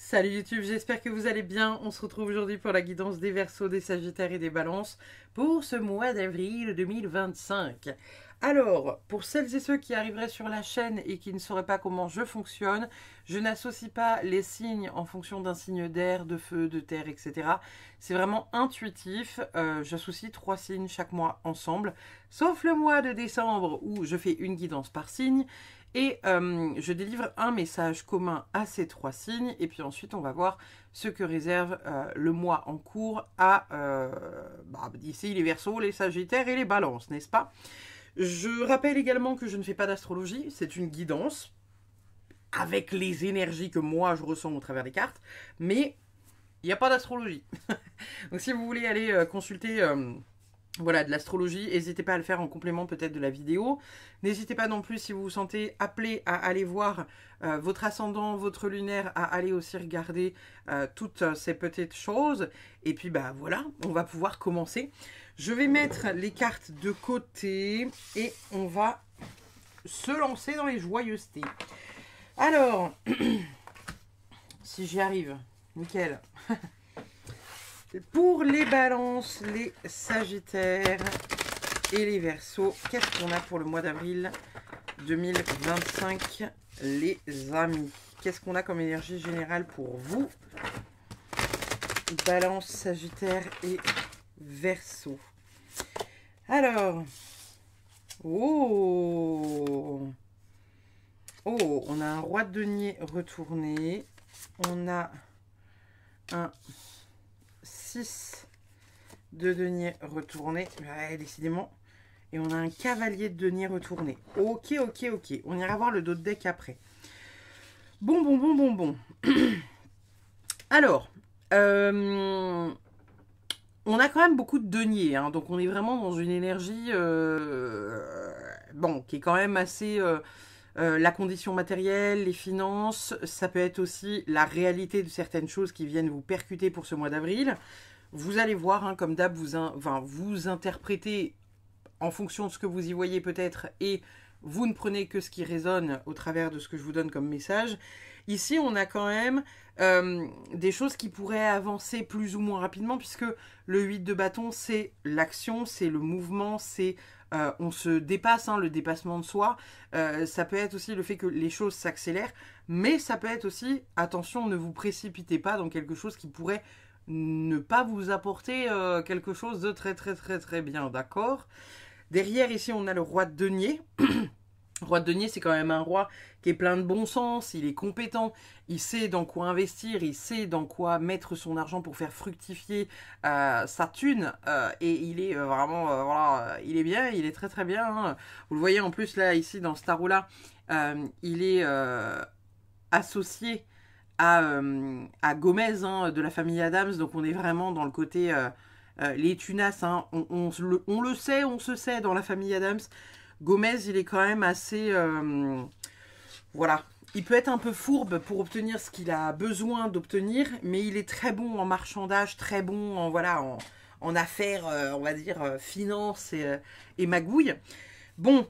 Salut YouTube, j'espère que vous allez bien. On se retrouve aujourd'hui pour la guidance des Verseaux, des Sagittaires et des Balances pour ce mois d'avril 2025. Alors, pour celles et ceux qui arriveraient sur la chaîne et qui ne sauraient pas comment je fonctionne, je n'associe pas les signes en fonction d'un signe d'air, de feu, de terre, etc. C'est vraiment intuitif. J'associe 3 signes chaque mois ensemble, sauf le mois de décembre où je fais une guidance par signe. Et je délivre un message commun à ces 3 signes. Et puis ensuite, on va voir ce que réserve le mois en cours à d'ici les Verseaux, les Sagittaires et les Balances, n'est-ce pas? Je rappelle également que je ne fais pas d'astrologie. C'est une guidance avec les énergies que moi je ressens au travers des cartes. Mais il n'y a pas d'astrologie. Donc si vous voulez aller consulter... voilà, de l'astrologie, n'hésitez pas à le faire en complément peut-être de la vidéo. N'hésitez pas non plus, si vous vous sentez appelé à aller voir votre ascendant, votre lunaire, à aller aussi regarder toutes ces petites choses. Et puis bah voilà, on va pouvoir commencer. Je vais mettre les cartes de côté et on va se lancer dans les joyeusetés. Alors, si j'y arrive, nickel. Pour les Balances, les Sagittaires et les Verseaux, qu'est-ce qu'on a pour le mois d'avril 2025, les amis? Qu'est-ce qu'on a comme énergie générale pour vous? Balance, Sagittaire et Verseaux. Alors, oh, on a un roi de denier retourné, on a un 6 de denier retourné, ouais, décidément, et on a un cavalier de denier retourné. Ok, on ira voir le dos de deck après. Bon. Alors, on a quand même beaucoup de deniers, hein, donc on est vraiment dans une énergie, qui est quand même assez... la condition matérielle, les finances, ça peut être aussi la réalité de certaines choses qui viennent vous percuter pour ce mois d'avril. Vous allez voir, hein, comme d'hab, vous interprétez en fonction de ce que vous y voyez peut-être et vous ne prenez que ce qui résonne au travers de ce que je vous donne comme message. Ici, on a quand même des choses qui pourraient avancer plus ou moins rapidement puisque le 8 de bâton, c'est l'action, c'est le mouvement, c'est... on se dépasse, hein, le dépassement de soi. Ça peut être aussi le fait que les choses s'accélèrent, mais ça peut être aussi, attention, ne vous précipitez pas dans quelque chose qui pourrait ne pas vous apporter quelque chose de très bien, d'accord? Derrière, ici, on a le roi de denier. Le roi de denier, c'est quand même un roi qui est plein de bon sens, il est compétent, il sait dans quoi investir, il sait dans quoi mettre son argent pour faire fructifier sa thune, et il est vraiment, voilà, il est bien, il est très bien, hein. Vous le voyez en plus là, ici dans ce tarot-là, il est associé à Gomez, hein, de la famille Adams, donc on est vraiment dans le côté, les tunasses, hein, on le sait, on se sait dans la famille Adams. Gomez, il est quand même assez... voilà. Il peut être un peu fourbe pour obtenir ce qu'il a besoin d'obtenir, mais il est très bon en marchandage, très bon en, voilà, en affaires, on va dire, finance et magouille. Bon,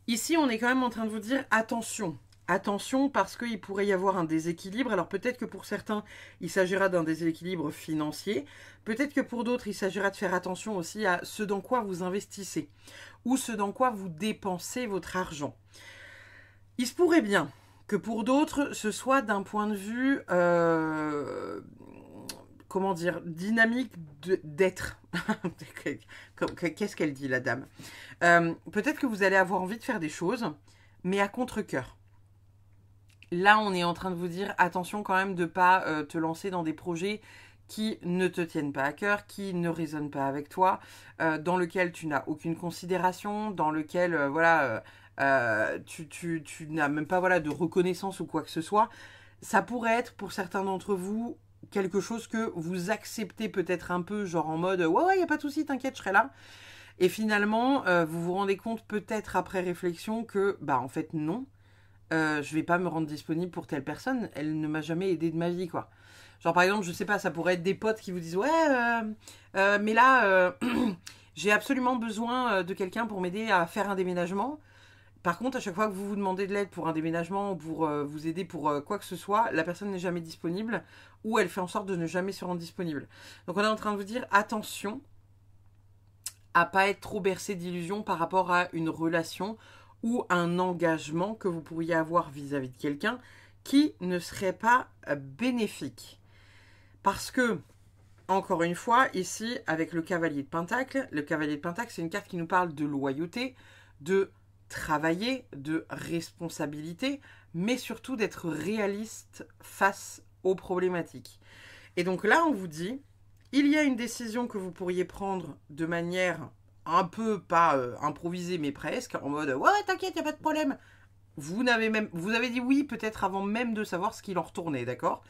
ici, on est quand même en train de vous dire attention. Attention parce qu'il pourrait y avoir un déséquilibre. Alors peut-être que pour certains, il s'agira d'un déséquilibre financier. Peut-être que pour d'autres, il s'agira de faire attention aussi à ce dans quoi vous investissez ou ce dans quoi vous dépensez votre argent. Il se pourrait bien que pour d'autres, ce soit d'un point de vue, comment dire, dynamique d'être. Qu'est-ce qu'elle dit, la dame? Peut-être que vous allez avoir envie de faire des choses, mais à contre-cœur. Là, on est en train de vous dire, attention quand même de ne pas te lancer dans des projets qui ne te tiennent pas à cœur, qui ne résonnent pas avec toi, dans lequel tu n'as aucune considération, dans lequel, tu n'as même pas, voilà, de reconnaissance ou quoi que ce soit. Ça pourrait être, pour certains d'entre vous, quelque chose que vous acceptez peut-être un peu, genre en mode « Ouais, il n'y a pas de souci, t'inquiète, je serai là ». Et finalement, vous vous rendez compte peut-être après réflexion que, bah en fait, non. Je vais pas me rendre disponible pour telle personne, elle ne m'a jamais aidé de ma vie, quoi. Genre par exemple, je sais pas, ça pourrait être des potes qui vous disent ouais, mais là, j'ai absolument besoin de quelqu'un pour m'aider à faire un déménagement. Par contre, à chaque fois que vous vous demandez de l'aide pour un déménagement ou pour vous aider pour quoi que ce soit, la personne n'est jamais disponible ou elle fait en sorte de ne jamais se rendre disponible. Donc on est en train de vous dire attention à pas être trop bercé d'illusions par rapport à une relation ou un engagement que vous pourriez avoir vis-à-vis de quelqu'un qui ne serait pas bénéfique. Parce que, encore une fois, ici, avec le cavalier de Pentacle, c'est une carte qui nous parle de loyauté, de travailler, de responsabilité, mais surtout d'être réaliste face aux problématiques. Et donc là, on vous dit, il y a une décision que vous pourriez prendre de manière un peu, pas improvisée, mais presque, en mode « Ouais, t'inquiète, il n'y a pas de problème ». Vous avez dit oui peut-être avant même de savoir ce qu'il en retournait, d'accord?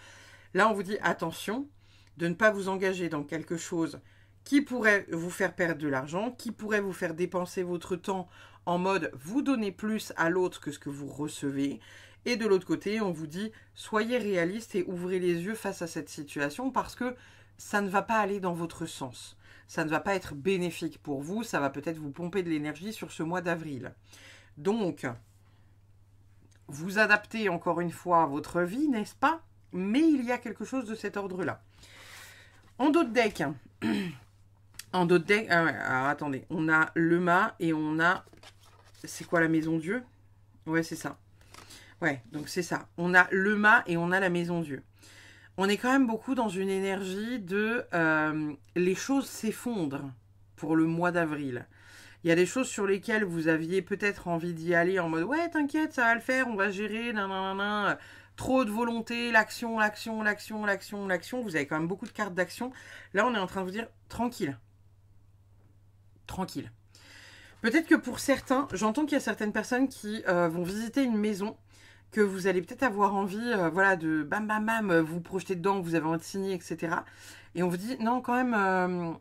Là, on vous dit attention de ne pas vous engager dans quelque chose qui pourrait vous faire perdre de l'argent, qui pourrait vous faire dépenser votre temps en mode vous donnez plus à l'autre que ce que vous recevez. Et de l'autre côté, on vous dit soyez réaliste et ouvrez les yeux face à cette situation parce que ça ne va pas aller dans votre sens. Ça ne va pas être bénéfique pour vous, ça va peut-être vous pomper de l'énergie sur ce mois d'avril. Donc, vous adaptez encore une fois à votre vie, n'est-ce pas? Mais il y a quelque chose de cet ordre-là. En dos de deck, alors attendez, on a le mât et on a, c'est quoi la maison Dieu? Ouais, c'est ça. Ouais, donc c'est ça. On a le mât et on a la maison Dieu. On est quand même beaucoup dans une énergie de les choses s'effondrent pour le mois d'avril. Il y a des choses sur lesquelles vous aviez peut-être envie d'y aller en mode ouais, t'inquiète, ça va le faire, on va gérer, nanana. Trop de volonté, l'action. Vous avez quand même beaucoup de cartes d'action. Là, on est en train de vous dire tranquille. Tranquille. Peut-être que pour certains, j'entends qu'il y a certaines personnes qui vont visiter une maison que vous allez peut-être avoir envie, voilà, de bam bam bam, vous projeter dedans, vous avez envie de signer, etc. Et on vous dit non, quand même,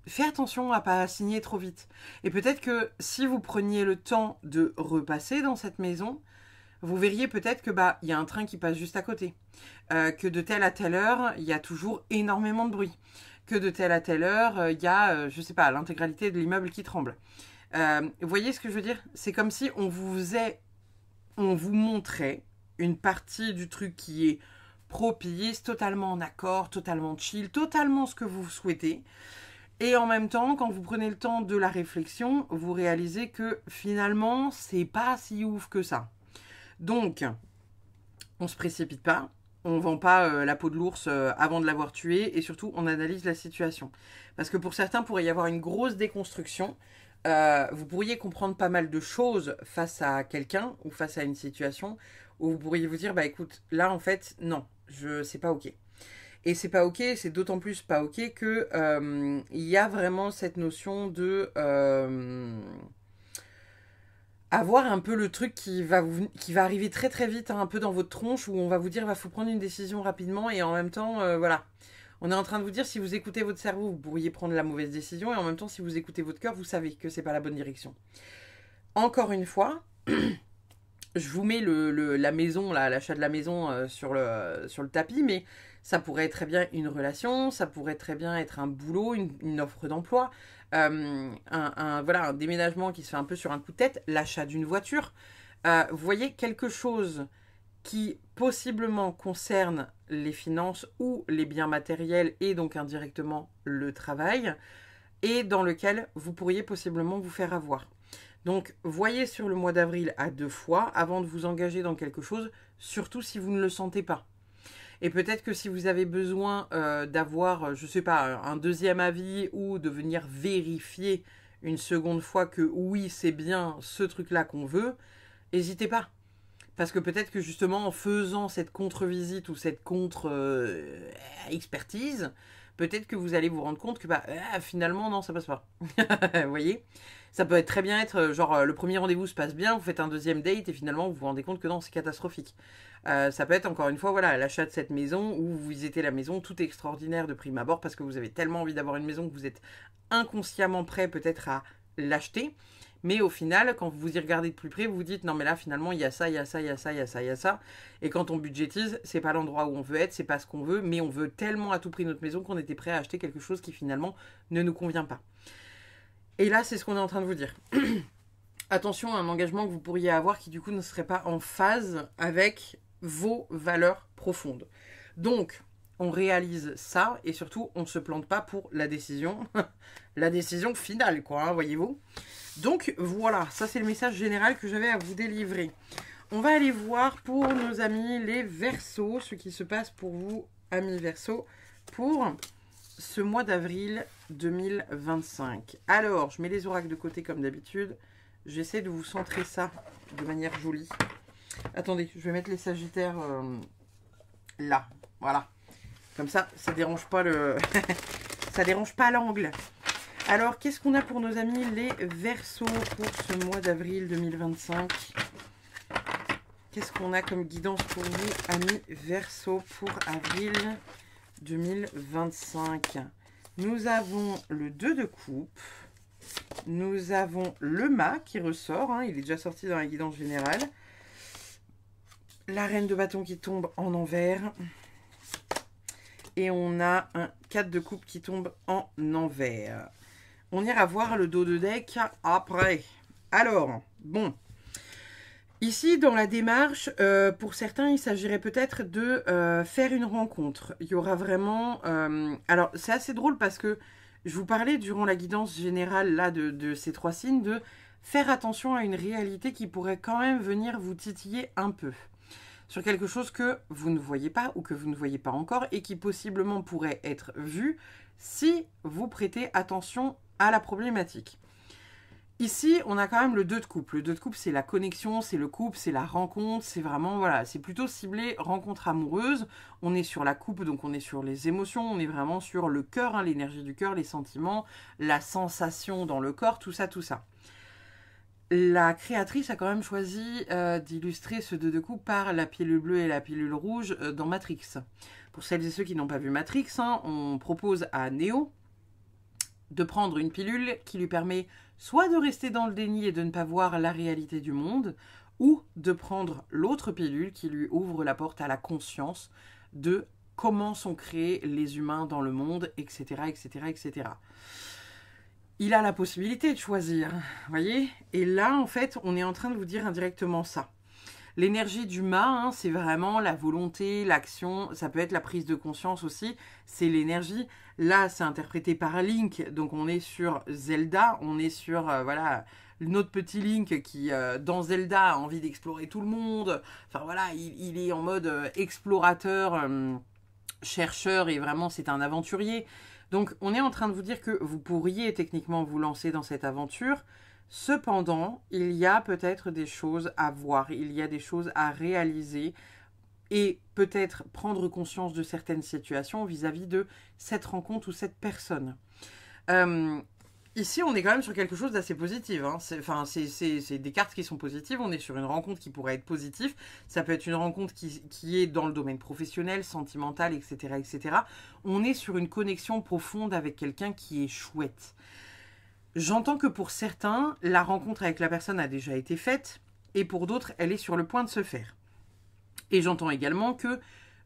fais attention à pas signer trop vite. Et peut-être que si vous preniez le temps de repasser dans cette maison, vous verriez peut-être que il y a un train qui passe juste à côté, que de telle à telle heure, il y a toujours énormément de bruit, que de telle à telle heure, il y a, je sais pas, l'intégralité de l'immeuble qui tremble. Vous voyez ce que je veux dire? C'est comme si on vous montrait une partie du truc qui est propice, totalement en accord, totalement chill, totalement ce que vous souhaitez. Et en même temps, quand vous prenez le temps de la réflexion, vous réalisez que finalement, c'est pas si ouf que ça. Donc, on se précipite pas, on vend pas la peau de l'ours avant de l'avoir tué, et surtout, on analyse la situation. Parce que pour certains, il pourrait y avoir une grosse déconstruction. Vous pourriez comprendre pas mal de choses face à quelqu'un ou face à une situation où vous pourriez vous dire, écoute, là, en fait, non, c'est pas OK. Et c'est pas OK, c'est d'autant plus pas OK que il y a vraiment cette notion de avoir un peu le truc qui va arriver très très vite, un peu dans votre tronche, où on va vous dire il faut prendre une décision rapidement et en même temps, voilà. On est en train de vous dire si vous écoutez votre cerveau, vous pourriez prendre la mauvaise décision et en même temps, si vous écoutez votre cœur, vous savez que c'est pas la bonne direction. Encore une fois, je vous mets la maison, l'achat de la maison sur le tapis, mais ça pourrait être très bien une relation, ça pourrait très bien être un boulot, une offre d'emploi, voilà, un déménagement qui se fait un peu sur un coup de tête, l'achat d'une voiture. Vous voyez, quelque chose qui possiblement concerne les finances ou les biens matériels et donc indirectement le travail, et dans lequel vous pourriez possiblement vous faire avoir. Donc, voyez sur le mois d'avril à 2 fois avant de vous engager dans quelque chose, surtout si vous ne le sentez pas. Et peut-être que si vous avez besoin d'avoir, je sais pas, un deuxième avis ou de venir vérifier une seconde fois que oui, c'est bien ce truc-là qu'on veut, n'hésitez pas. Parce que peut-être que justement en faisant cette contre-visite ou cette contre-expertise, peut-être que vous allez vous rendre compte que finalement non, ça passe pas. Vous voyez? Ça peut très bien être genre le premier rendez-vous se passe bien, vous faites un deuxième date et finalement vous vous rendez compte que non, c'est catastrophique. Ça peut être encore une fois voilà l'achat de cette maison ou vous visitez la maison, tout est extraordinaire de prime abord parce que vous avez tellement envie d'avoir une maison que vous êtes inconsciemment prêt peut-être à l'acheter. Mais au final, quand vous y regardez de plus près, vous vous dites non mais là finalement il y a ça, il y a ça, il y a ça, il y a ça, il y a ça. Et quand on budgétise, c'est pas l'endroit où on veut être, c'est pas ce qu'on veut, mais on veut tellement à tout prix notre maison qu'on était prêt à acheter quelque chose qui finalement ne nous convient pas. Et là, c'est ce qu'on est en train de vous dire. attention à un engagement que vous pourriez avoir qui du coup ne serait pas en phase avec vos valeurs profondes. Donc, on réalise ça et surtout, on ne se plante pas pour la décision, la décision finale, quoi, hein, voyez-vous. Donc, voilà, ça c'est le message général que j'avais à vous délivrer. On va aller voir pour nos amis les Verseaux, ce qui se passe pour vous, amis Verseaux, pour ce mois d'avril 2025. Alors, je mets les oracles de côté comme d'habitude. J'essaie de vous centrer ça de manière jolie. Attendez, je vais mettre les Sagittaires là. Voilà. Comme ça, ça dérange pas le... ça dérange pas l'angle. Alors, qu'est-ce qu'on a pour nos amis les Verseaux pour ce mois d'avril 2025? Qu'est-ce qu'on a comme guidance pour vous, amis Verseaux, pour avril 2025? Nous avons le 2 de coupe. Nous avons le mât qui ressort. Hein, il est déjà sorti dans la guidance générale. La reine de bâton qui tombe en envers. Et on a un 4 de coupe qui tombe en envers. On ira voir le dos de deck après. Alors, bon. Ici, dans la démarche, pour certains, il s'agirait peut-être de faire une rencontre. Il y aura vraiment... alors, c'est assez drôle parce que je vous parlais durant la guidance générale là, de ces 3 signes de faire attention à une réalité qui pourrait quand même venir vous titiller un peu. Sur quelque chose que vous ne voyez pas ou que vous ne voyez pas encore et qui possiblement pourrait être vu si vous prêtez attention à la problématique. Ici, on a quand même le 2 de coupe. Le 2 de coupe, c'est la connexion, c'est le couple, c'est la rencontre, c'est vraiment, voilà, c'est plutôt ciblé rencontre amoureuse. On est sur la coupe, donc on est sur les émotions, on est vraiment sur le cœur, hein, l'énergie du cœur, les sentiments, la sensation dans le corps, tout ça, tout ça. La créatrice a quand même choisi d'illustrer ce 2 de coupe par la pilule bleue et la pilule rouge dans Matrix. Pour celles et ceux qui n'ont pas vu Matrix, hein, on propose à Neo de prendre une pilule qui lui permet soit de rester dans le déni et de ne pas voir la réalité du monde, ou de prendre l'autre pilule qui lui ouvre la porte à la conscience de comment sont créés les humains dans le monde, etc., etc., etc. Il a la possibilité de choisir, voyez. Et là, en fait, on est en train de vous dire indirectement ça. L'énergie du mât, hein, c'est vraiment la volonté, l'action, ça peut être la prise de conscience aussi, c'est l'énergie. Là, c'est interprété par Link, donc on est sur Zelda, on est sur, voilà, notre petit Link qui, dans Zelda, a envie d'explorer tout le monde. Enfin voilà, il est en mode explorateur, chercheur, et vraiment, c'est un aventurier. Donc, on est en train de vous dire que vous pourriez techniquement vous lancer dans cette aventure. Cependant, il y a peut-être des choses à voir, il y a des choses à réaliser et peut-être prendre conscience de certaines situations vis-à-vis de cette rencontre ou cette personne. Ici, on est quand même sur quelque chose d'assez positif. Hein. C'est des cartes qui sont positives. On est sur une rencontre qui pourrait être positive. Ça peut être une rencontre qui est dans le domaine professionnel, sentimental, etc., etc. On est sur une connexion profonde avec quelqu'un qui est chouette. J'entends que pour certains, la rencontre avec la personne a déjà été faite et pour d'autres, elle est sur le point de se faire. Et j'entends également que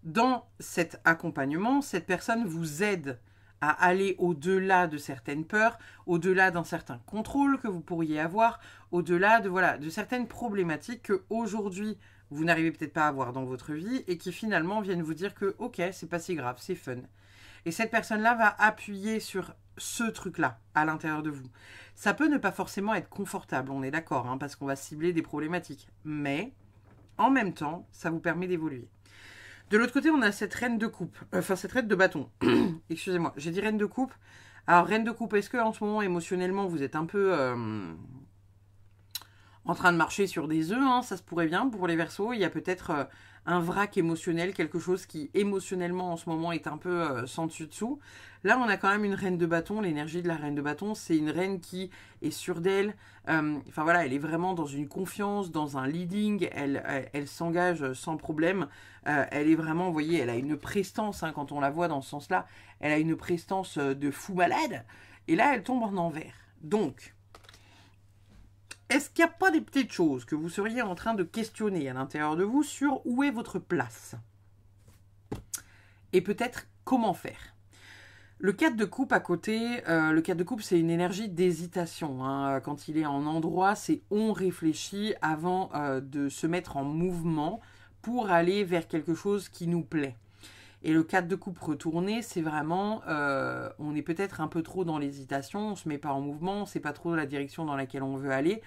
dans cet accompagnement, cette personne vous aide à aller au-delà de certaines peurs, au-delà d'un certain contrôle que vous pourriez avoir, au-delà de, voilà, de certaines problématiques que aujourd'hui vous n'arrivez peut-être pas à avoir dans votre vie et qui finalement viennent vous dire que ok, c'est pas si grave, c'est fun. Et cette personne-là va appuyer sur ce truc-là à l'intérieur de vous. Ça peut ne pas forcément être confortable, on est d'accord, hein, parce qu'on va cibler des problématiques. Mais, en même temps, ça vous permet d'évoluer. De l'autre côté, on a cette reine de coupe, cette reine de bâton. Excusez-moi, j'ai dit reine de coupe. Alors, reine de coupe, est-ce que en ce moment, émotionnellement, vous êtes un peu en train de marcher sur des œufs, hein, ça se pourrait bien pour les Verseaux. Il y a peut-être un vrac émotionnel, quelque chose qui émotionnellement en ce moment est un peu sans dessus-dessous. Là, on a quand même une reine de bâton. L'énergie de la reine de bâton, c'est une reine qui est sûre d'elle. Enfin voilà, elle est vraiment dans une confiance, dans un leading. Elle s'engage sans problème. Elle est vraiment, vous voyez, elle a une prestance, hein, quand on la voit dans ce sens-là. Elle a une prestance de fou malade. Et là, elle tombe en envers. Donc, est-ce qu'il n'y a pas des petites choses que vous seriez en train de questionner à l'intérieur de vous sur où est votre place? Et peut-être comment faire? Le 4 de coupe à côté, le 4 de coupe, c'est une énergie d'hésitation. Hein. Quand il est en endroit, c'est on réfléchit avant de se mettre en mouvement pour aller vers quelque chose qui nous plaît. Et le 4 de coupe retourné, c'est vraiment, on est peut-être un peu trop dans l'hésitation, on ne se met pas en mouvement, on ne sait pas trop la direction dans laquelle on veut aller.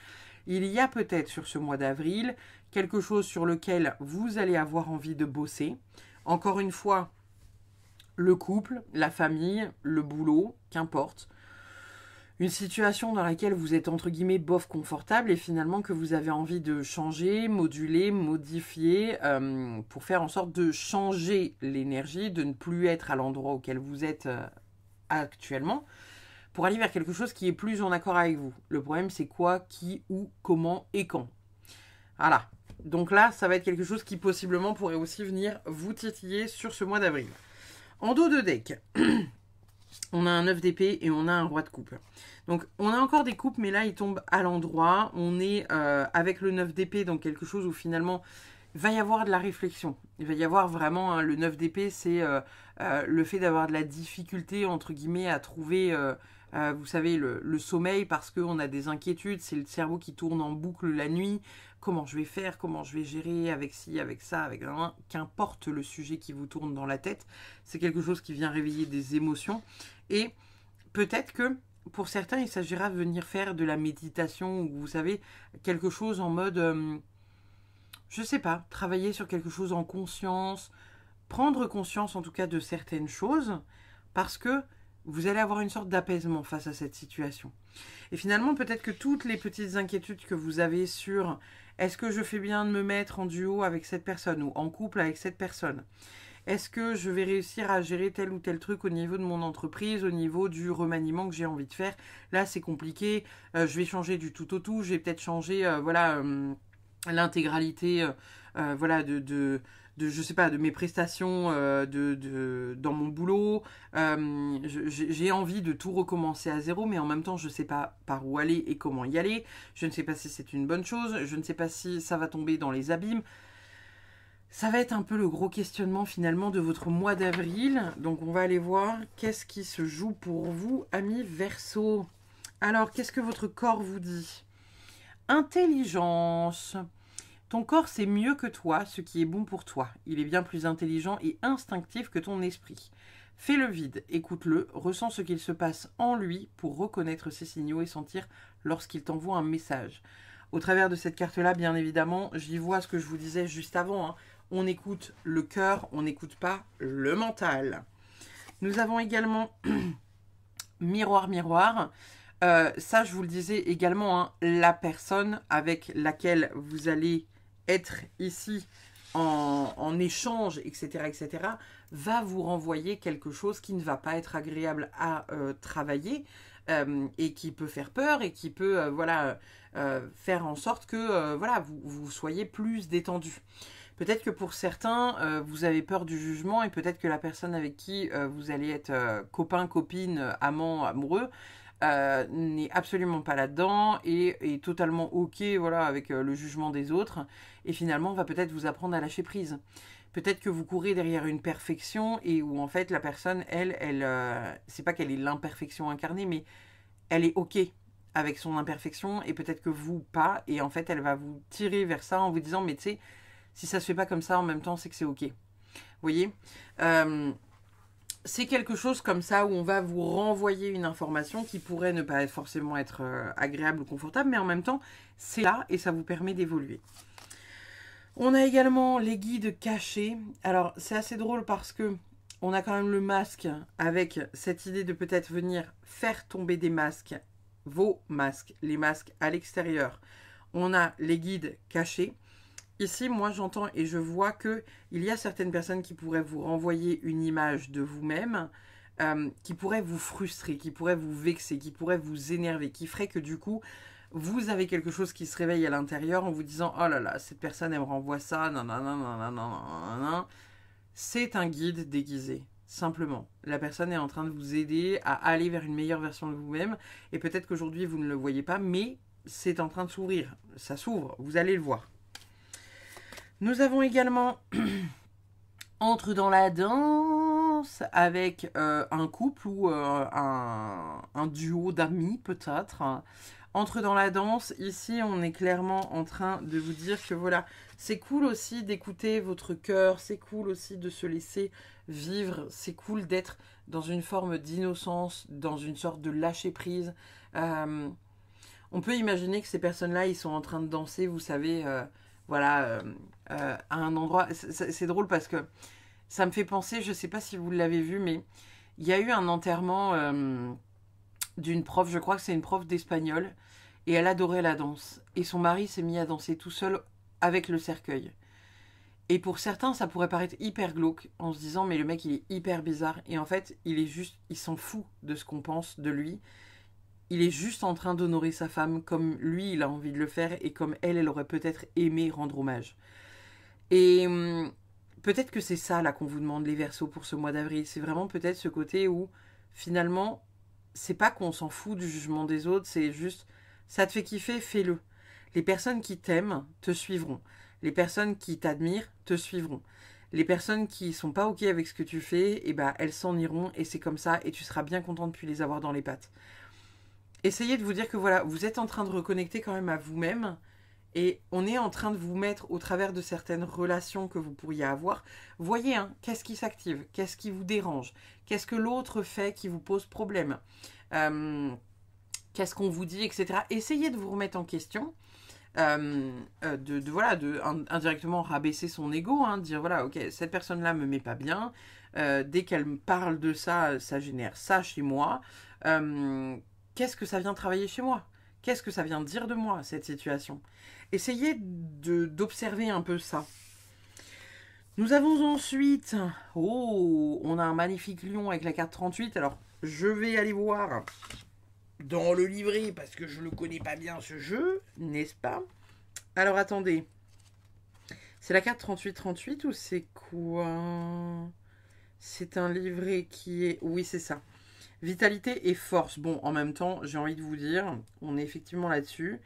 Il y a peut-être sur ce mois d'avril quelque chose sur lequel vous allez avoir envie de bosser. Encore une fois, le couple, la famille, le boulot, qu'importe. Une situation dans laquelle vous êtes entre guillemets bof confortable et finalement que vous avez envie de changer, moduler, modifier pour faire en sorte de changer l'énergie, de ne plus être à l'endroit auquel vous êtes actuellement pour aller vers quelque chose qui est plus en accord avec vous. Le problème c'est quoi, qui, où, comment et quand. Voilà. Donc là, ça va être quelque chose qui possiblement pourrait aussi venir vous titiller sur ce mois d'avril. En dos de deck, on a un 9 d'épée et on a un roi de coupe. Donc, on a encore des coupes, mais là, ils tombent à l'endroit. On est avec le 9 d'épée dans quelque chose où finalement, il va y avoir de la réflexion. Il va y avoir vraiment, hein, le 9 d'épée, c'est le fait d'avoir de la difficulté, entre guillemets, à trouver, vous savez, le sommeil parce qu'on a des inquiétudes. C'est le cerveau qui tourne en boucle la nuit. Comment je vais faire, comment je vais gérer avec ci, avec ça, avec un, qu'importe le sujet qui vous tourne dans la tête, c'est quelque chose qui vient réveiller des émotions. Et peut-être que pour certains, il s'agira de venir faire de la méditation ou vous savez, quelque chose en mode, je sais pas, travailler sur quelque chose en conscience, prendre conscience en tout cas de certaines choses, parce que vous allez avoir une sorte d'apaisement face à cette situation. Et finalement, peut-être que toutes les petites inquiétudes que vous avez sur est-ce que je fais bien de me mettre en duo avec cette personne ou en couple avec cette personne? Est-ce que je vais réussir à gérer tel ou tel truc au niveau de mon entreprise, au niveau du remaniement que j'ai envie de faire? Là, c'est compliqué. Je vais changer du tout au tout. Je vais peut-être changer l'intégralité je sais pas, de mes prestations dans mon boulot. J'ai envie de tout recommencer à zéro, mais en même temps, je ne sais pas par où aller et comment y aller. Je ne sais pas si c'est une bonne chose. Je ne sais pas si ça va tomber dans les abîmes. Ça va être un peu le gros questionnement finalement de votre mois d'avril. Donc on va aller voir qu'est-ce qui se joue pour vous, amis Verseau. Alors, qu'est-ce que votre corps vous dit? Intelligence. Ton corps sait mieux que toi ce qui est bon pour toi. Il est bien plus intelligent et instinctif que ton esprit. Fais le vide, écoute-le, ressens ce qu'il se passe en lui pour reconnaître ses signaux et sentir lorsqu'il t'envoie un message. Au travers de cette carte-là, bien évidemment, j'y vois ce que je vous disais juste avant. Hein. On écoute le cœur, on n'écoute pas le mental. Nous avons également miroir, miroir. Ça, je vous le disais également, hein, la personne avec laquelle vous allez être ici en échange, etc., va vous renvoyer quelque chose qui ne va pas être agréable à travailler et qui peut faire peur et qui peut faire en sorte que vous soyez plus détendu. Peut-être que pour certains, vous avez peur du jugement et peut-être que la personne avec qui vous allez être copain, copine, amant, amoureux, n'est absolument pas là-dedans et est totalement ok avec le jugement des autres et finalement va peut-être vous apprendre à lâcher prise. Peut-être que vous courez derrière une perfection et où en fait la personne, elle c'est pas qu'elle est l'imperfection incarnée, mais elle est ok avec son imperfection et peut-être que vous pas, et en fait elle va vous tirer vers ça en vous disant mais tu sais, si ça se fait pas comme ça en même temps, c'est que c'est ok. Vous voyez, c'est quelque chose comme ça où on va vous renvoyer une information qui pourrait ne pas forcément être agréable ou confortable, mais en même temps, c'est là et ça vous permet d'évoluer. On a également les guides cachés. Alors, c'est assez drôle parce que on a quand même le masque avec cette idée de peut-être venir faire tomber des masques, vos masques, les masques à l'extérieur. On a les guides cachés. Ici, moi, j'entends et je vois qu'il y a certaines personnes qui pourraient vous renvoyer une image de vous-même, qui pourrait vous frustrer, qui pourrait vous vexer, qui pourrait vous énerver, qui ferait que du coup, vous avez quelque chose qui se réveille à l'intérieur en vous disant « Oh là là, cette personne, elle me renvoie ça, nanana. » C'est un guide déguisé, simplement. La personne est en train de vous aider à aller vers une meilleure version de vous-même et peut-être qu'aujourd'hui, vous ne le voyez pas, mais c'est en train de s'ouvrir. Ça s'ouvre, vous allez le voir. Nous avons également Entre dans la danse. danse avec un couple ou un duo d'amis peut-être. Entre dans la danse. Ici, on est clairement en train de vous dire que voilà, c'est cool aussi d'écouter votre cœur, c'est cool aussi de se laisser vivre, c'est cool d'être dans une forme d'innocence, dans une sorte de lâcher-prise. On peut imaginer que ces personnes-là, ils sont en train de danser, vous savez, voilà, à un endroit. C'est drôle parce que ça me fait penser, je ne sais pas si vous l'avez vu, mais il y a eu un enterrement d'une prof, je crois que c'est une prof d'espagnol, et elle adorait la danse. Et son mari s'est mis à danser tout seul avec le cercueil. Et pour certains, ça pourrait paraître hyper glauque, en se disant, mais le mec, il est hyper bizarre. Et en fait, il s'en fout de ce qu'on pense de lui. Il est juste en train d'honorer sa femme comme lui, il a envie de le faire, et comme elle aurait peut-être aimé rendre hommage. Et peut-être que c'est ça, là, qu'on vous demande, les Verseaux, pour ce mois d'avril. C'est vraiment peut-être ce côté où, finalement, c'est pas qu'on s'en fout du jugement des autres, c'est juste, ça te fait kiffer, fais-le. Les personnes qui t'aiment te suivront. Les personnes qui t'admirent te suivront. Les personnes qui sont pas ok avec ce que tu fais, eh ben, elles s'en iront et c'est comme ça et tu seras bien content de plus les avoir dans les pattes. Essayez de vous dire que voilà, vous êtes en train de reconnecter quand même à vous-même et on est en train de vous mettre au travers de certaines relations que vous pourriez avoir. Voyez, hein, qu'est-ce qui s'active, qu'est-ce qui vous dérange, qu'est-ce que l'autre fait qui vous pose problème, qu'est-ce qu'on vous dit, etc. Essayez de vous remettre en question. Voilà, indirectement rabaisser son ego, hein, dire voilà, ok, cette personne-là me met pas bien, dès qu'elle me parle de ça, ça génère ça chez moi. Qu'est-ce que ça vient travailler chez moi? Qu'est-ce que ça vient dire de moi, cette situation? Essayez d'observer un peu ça. Nous avons ensuite, oh, on a un magnifique lion avec la carte 38. Alors, je vais aller voir dans le livret parce que je ne le connais pas bien ce jeu, n'est-ce pas? Alors attendez, c'est la carte 38-38 ou c'est quoi? C'est un livret qui est... Oui, c'est ça. Vitalité et force. Bon, en même temps, j'ai envie de vous dire, on est effectivement là-dessus.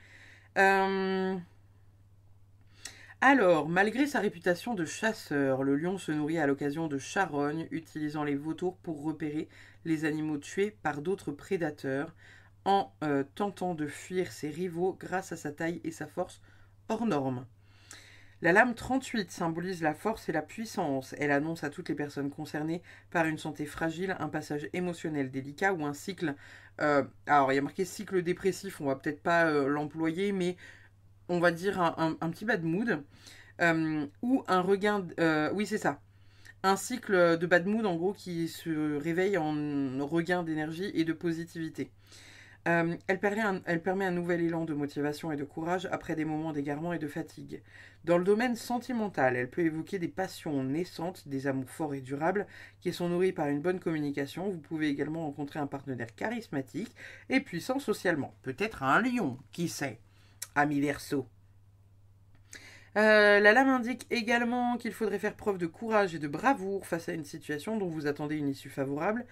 Alors, malgré sa réputation de chasseur, le lion se nourrit à l'occasion de charognes, utilisant les vautours pour repérer les animaux tués par d'autres prédateurs, en tentant de fuir ses rivaux grâce à sa taille et sa force hors norme. La lame 38 symbolise la force et la puissance. Elle annonce à toutes les personnes concernées par une santé fragile, un passage émotionnel délicat ou un cycle... alors, il y a marqué cycle dépressif, on va peut-être pas l'employer, mais on va dire un petit bad mood. Ou un regain... oui, c'est ça. Un cycle de bad mood, en gros, qui se réveille en regain d'énergie et de positivité. Elle permet un nouvel élan de motivation et de courage après des moments d'égarement et de fatigue. Dans le domaine sentimental, elle peut évoquer des passions naissantes, des amours forts et durables qui sont nourris par une bonne communication. Vous pouvez également rencontrer un partenaire charismatique et puissant socialement. Peut-être un lion, qui sait, ami Verseau. La lame indique également qu'il faudrait faire preuve de courage et de bravoure face à une situation dont vous attendez une issue favorable.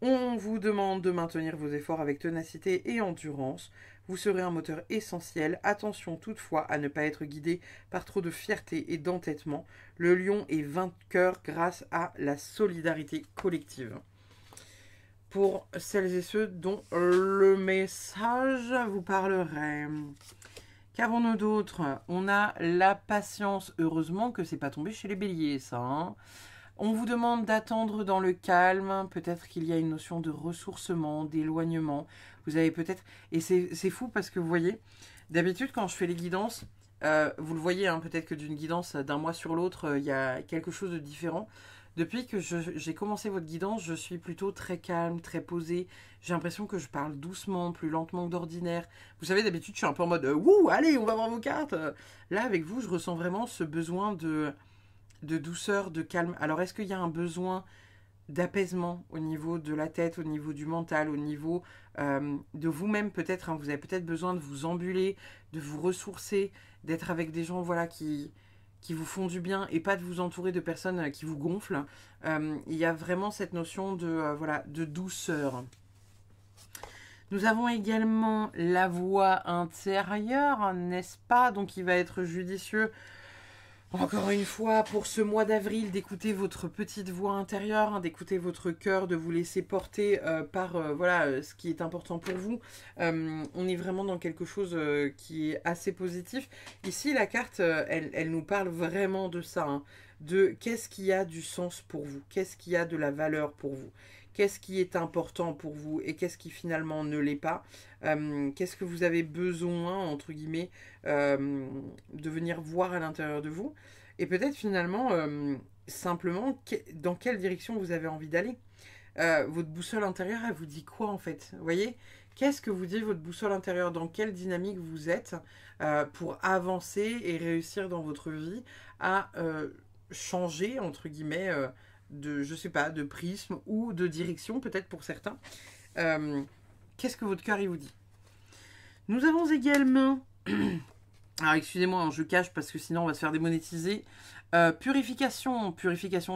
On vous demande de maintenir vos efforts avec ténacité et endurance. Vous serez un moteur essentiel. Attention toutefois à ne pas être guidé par trop de fierté et d'entêtement. Le lion est vainqueur grâce à la solidarité collective. Pour celles et ceux dont le message vous parlerait. Qu'avons-nous d'autre? On a la patience. Heureusement que c'est pas tombé chez les béliers, ça, hein. On vous demande d'attendre dans le calme. Peut-être qu'il y a une notion de ressourcement, d'éloignement. Vous avez peut-être... Et c'est fou parce que vous voyez, d'habitude quand je fais les guidances, vous le voyez, hein, peut-être que d'une guidance d'un mois sur l'autre, il y a quelque chose de différent. Depuis que j'ai commencé votre guidance, je suis plutôt très calme, très posée. J'ai l'impression que je parle doucement, plus lentement que d'ordinaire. Vous savez, d'habitude, je suis un peu en mode « Wouh, allez, on va voir vos cartes !» Là, avec vous, je ressens vraiment ce besoin de douceur, de calme. Alors, est-ce qu'il y a un besoin d'apaisement au niveau de la tête, au niveau du mental, au niveau de vous-même peut-être, hein, vous avez peut-être besoin de vous embuller, de vous ressourcer, d'être avec des gens voilà, qui vous font du bien et pas de vous entourer de personnes qui vous gonflent. Il y a vraiment cette notion voilà, de douceur. Nous avons également la voix intérieure, n'est-ce pas? Donc il va être judicieux Encore une fois, pour ce mois d'avril, d'écouter votre petite voix intérieure, hein, d'écouter votre cœur, de vous laisser porter par voilà, ce qui est important pour vous. On est vraiment dans quelque chose qui est assez positif. Ici, la carte, elle nous parle vraiment de ça, hein, de qu'est-ce qui a du sens pour vous, qu'est-ce qui a de la valeur pour vous, qu'est-ce qui est important pour vous et qu'est-ce qui finalement ne l'est pas. Qu'est-ce que vous avez besoin, entre guillemets, de venir voir à l'intérieur de vous. Et peut-être finalement, simplement, dans quelle direction vous avez envie d'aller. Votre boussole intérieure, elle vous dit quoi en fait? Vous voyez? Qu'est-ce que vous dit votre boussole intérieure? Dans quelle dynamique vous êtes pour avancer et réussir dans votre vie à changer, entre guillemets, de, je sais pas, de prisme ou de direction, peut-être pour certains. Qu'est-ce que votre cœur il vous dit? Nous avons également... Alors excusez-moi, hein, je cache parce que sinon on va se faire démonétiser. Purification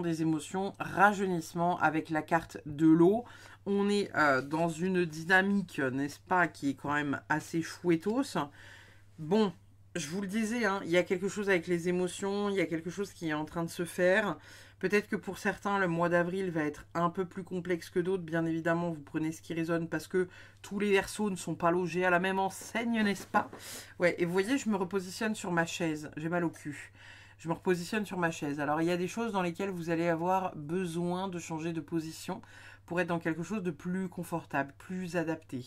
des émotions, rajeunissement avec la carte de l'eau. On est dans une dynamique, n'est-ce pas, qui est quand même assez chouettos. Bon, je vous le disais, hein, il y a quelque chose avec les émotions, il y a quelque chose qui est en train de se faire. Peut-être que pour certains, le mois d'avril va être un peu plus complexe que d'autres. Bien évidemment, vous prenez ce qui résonne parce que tous les Verseaux ne sont pas logés à la même enseigne, n'est-ce pas? Ouais, et vous voyez, je me repositionne sur ma chaise. J'ai mal au cul. Je me repositionne sur ma chaise. Alors, il y a des choses dans lesquelles vous allez avoir besoin de changer de position pour être dans quelque chose de plus confortable, plus adapté.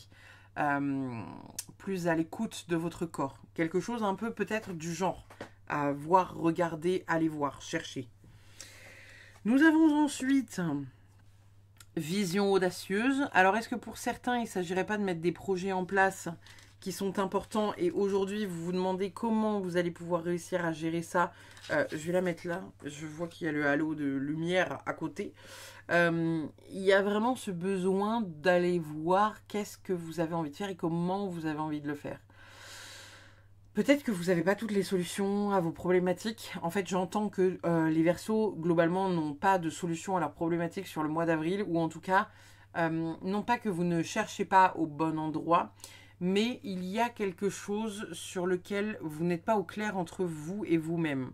Plus à l'écoute de votre corps. Quelque chose un peu peut-être du genre. À voir, regarder, aller voir, chercher. Nous avons ensuite vision audacieuse. Alors, est-ce que pour certains, il ne s'agirait pas de mettre des projets en place qui sont importants et aujourd'hui, vous vous demandez comment vous allez pouvoir réussir à gérer ça? Je vais la mettre là. Je vois qu'il y a le halo de lumière à côté. Il y a vraiment ce besoin d'aller voir qu'est-ce que vous avez envie de faire et comment vous avez envie de le faire. Peut-être que vous n'avez pas toutes les solutions à vos problématiques. En fait, j'entends que les Verseaux, globalement, n'ont pas de solution à leurs problématiques sur le mois d'avril, ou en tout cas, non pas que vous ne cherchez pas au bon endroit, mais il y a quelque chose sur lequel vous n'êtes pas au clair entre vous et vous-même.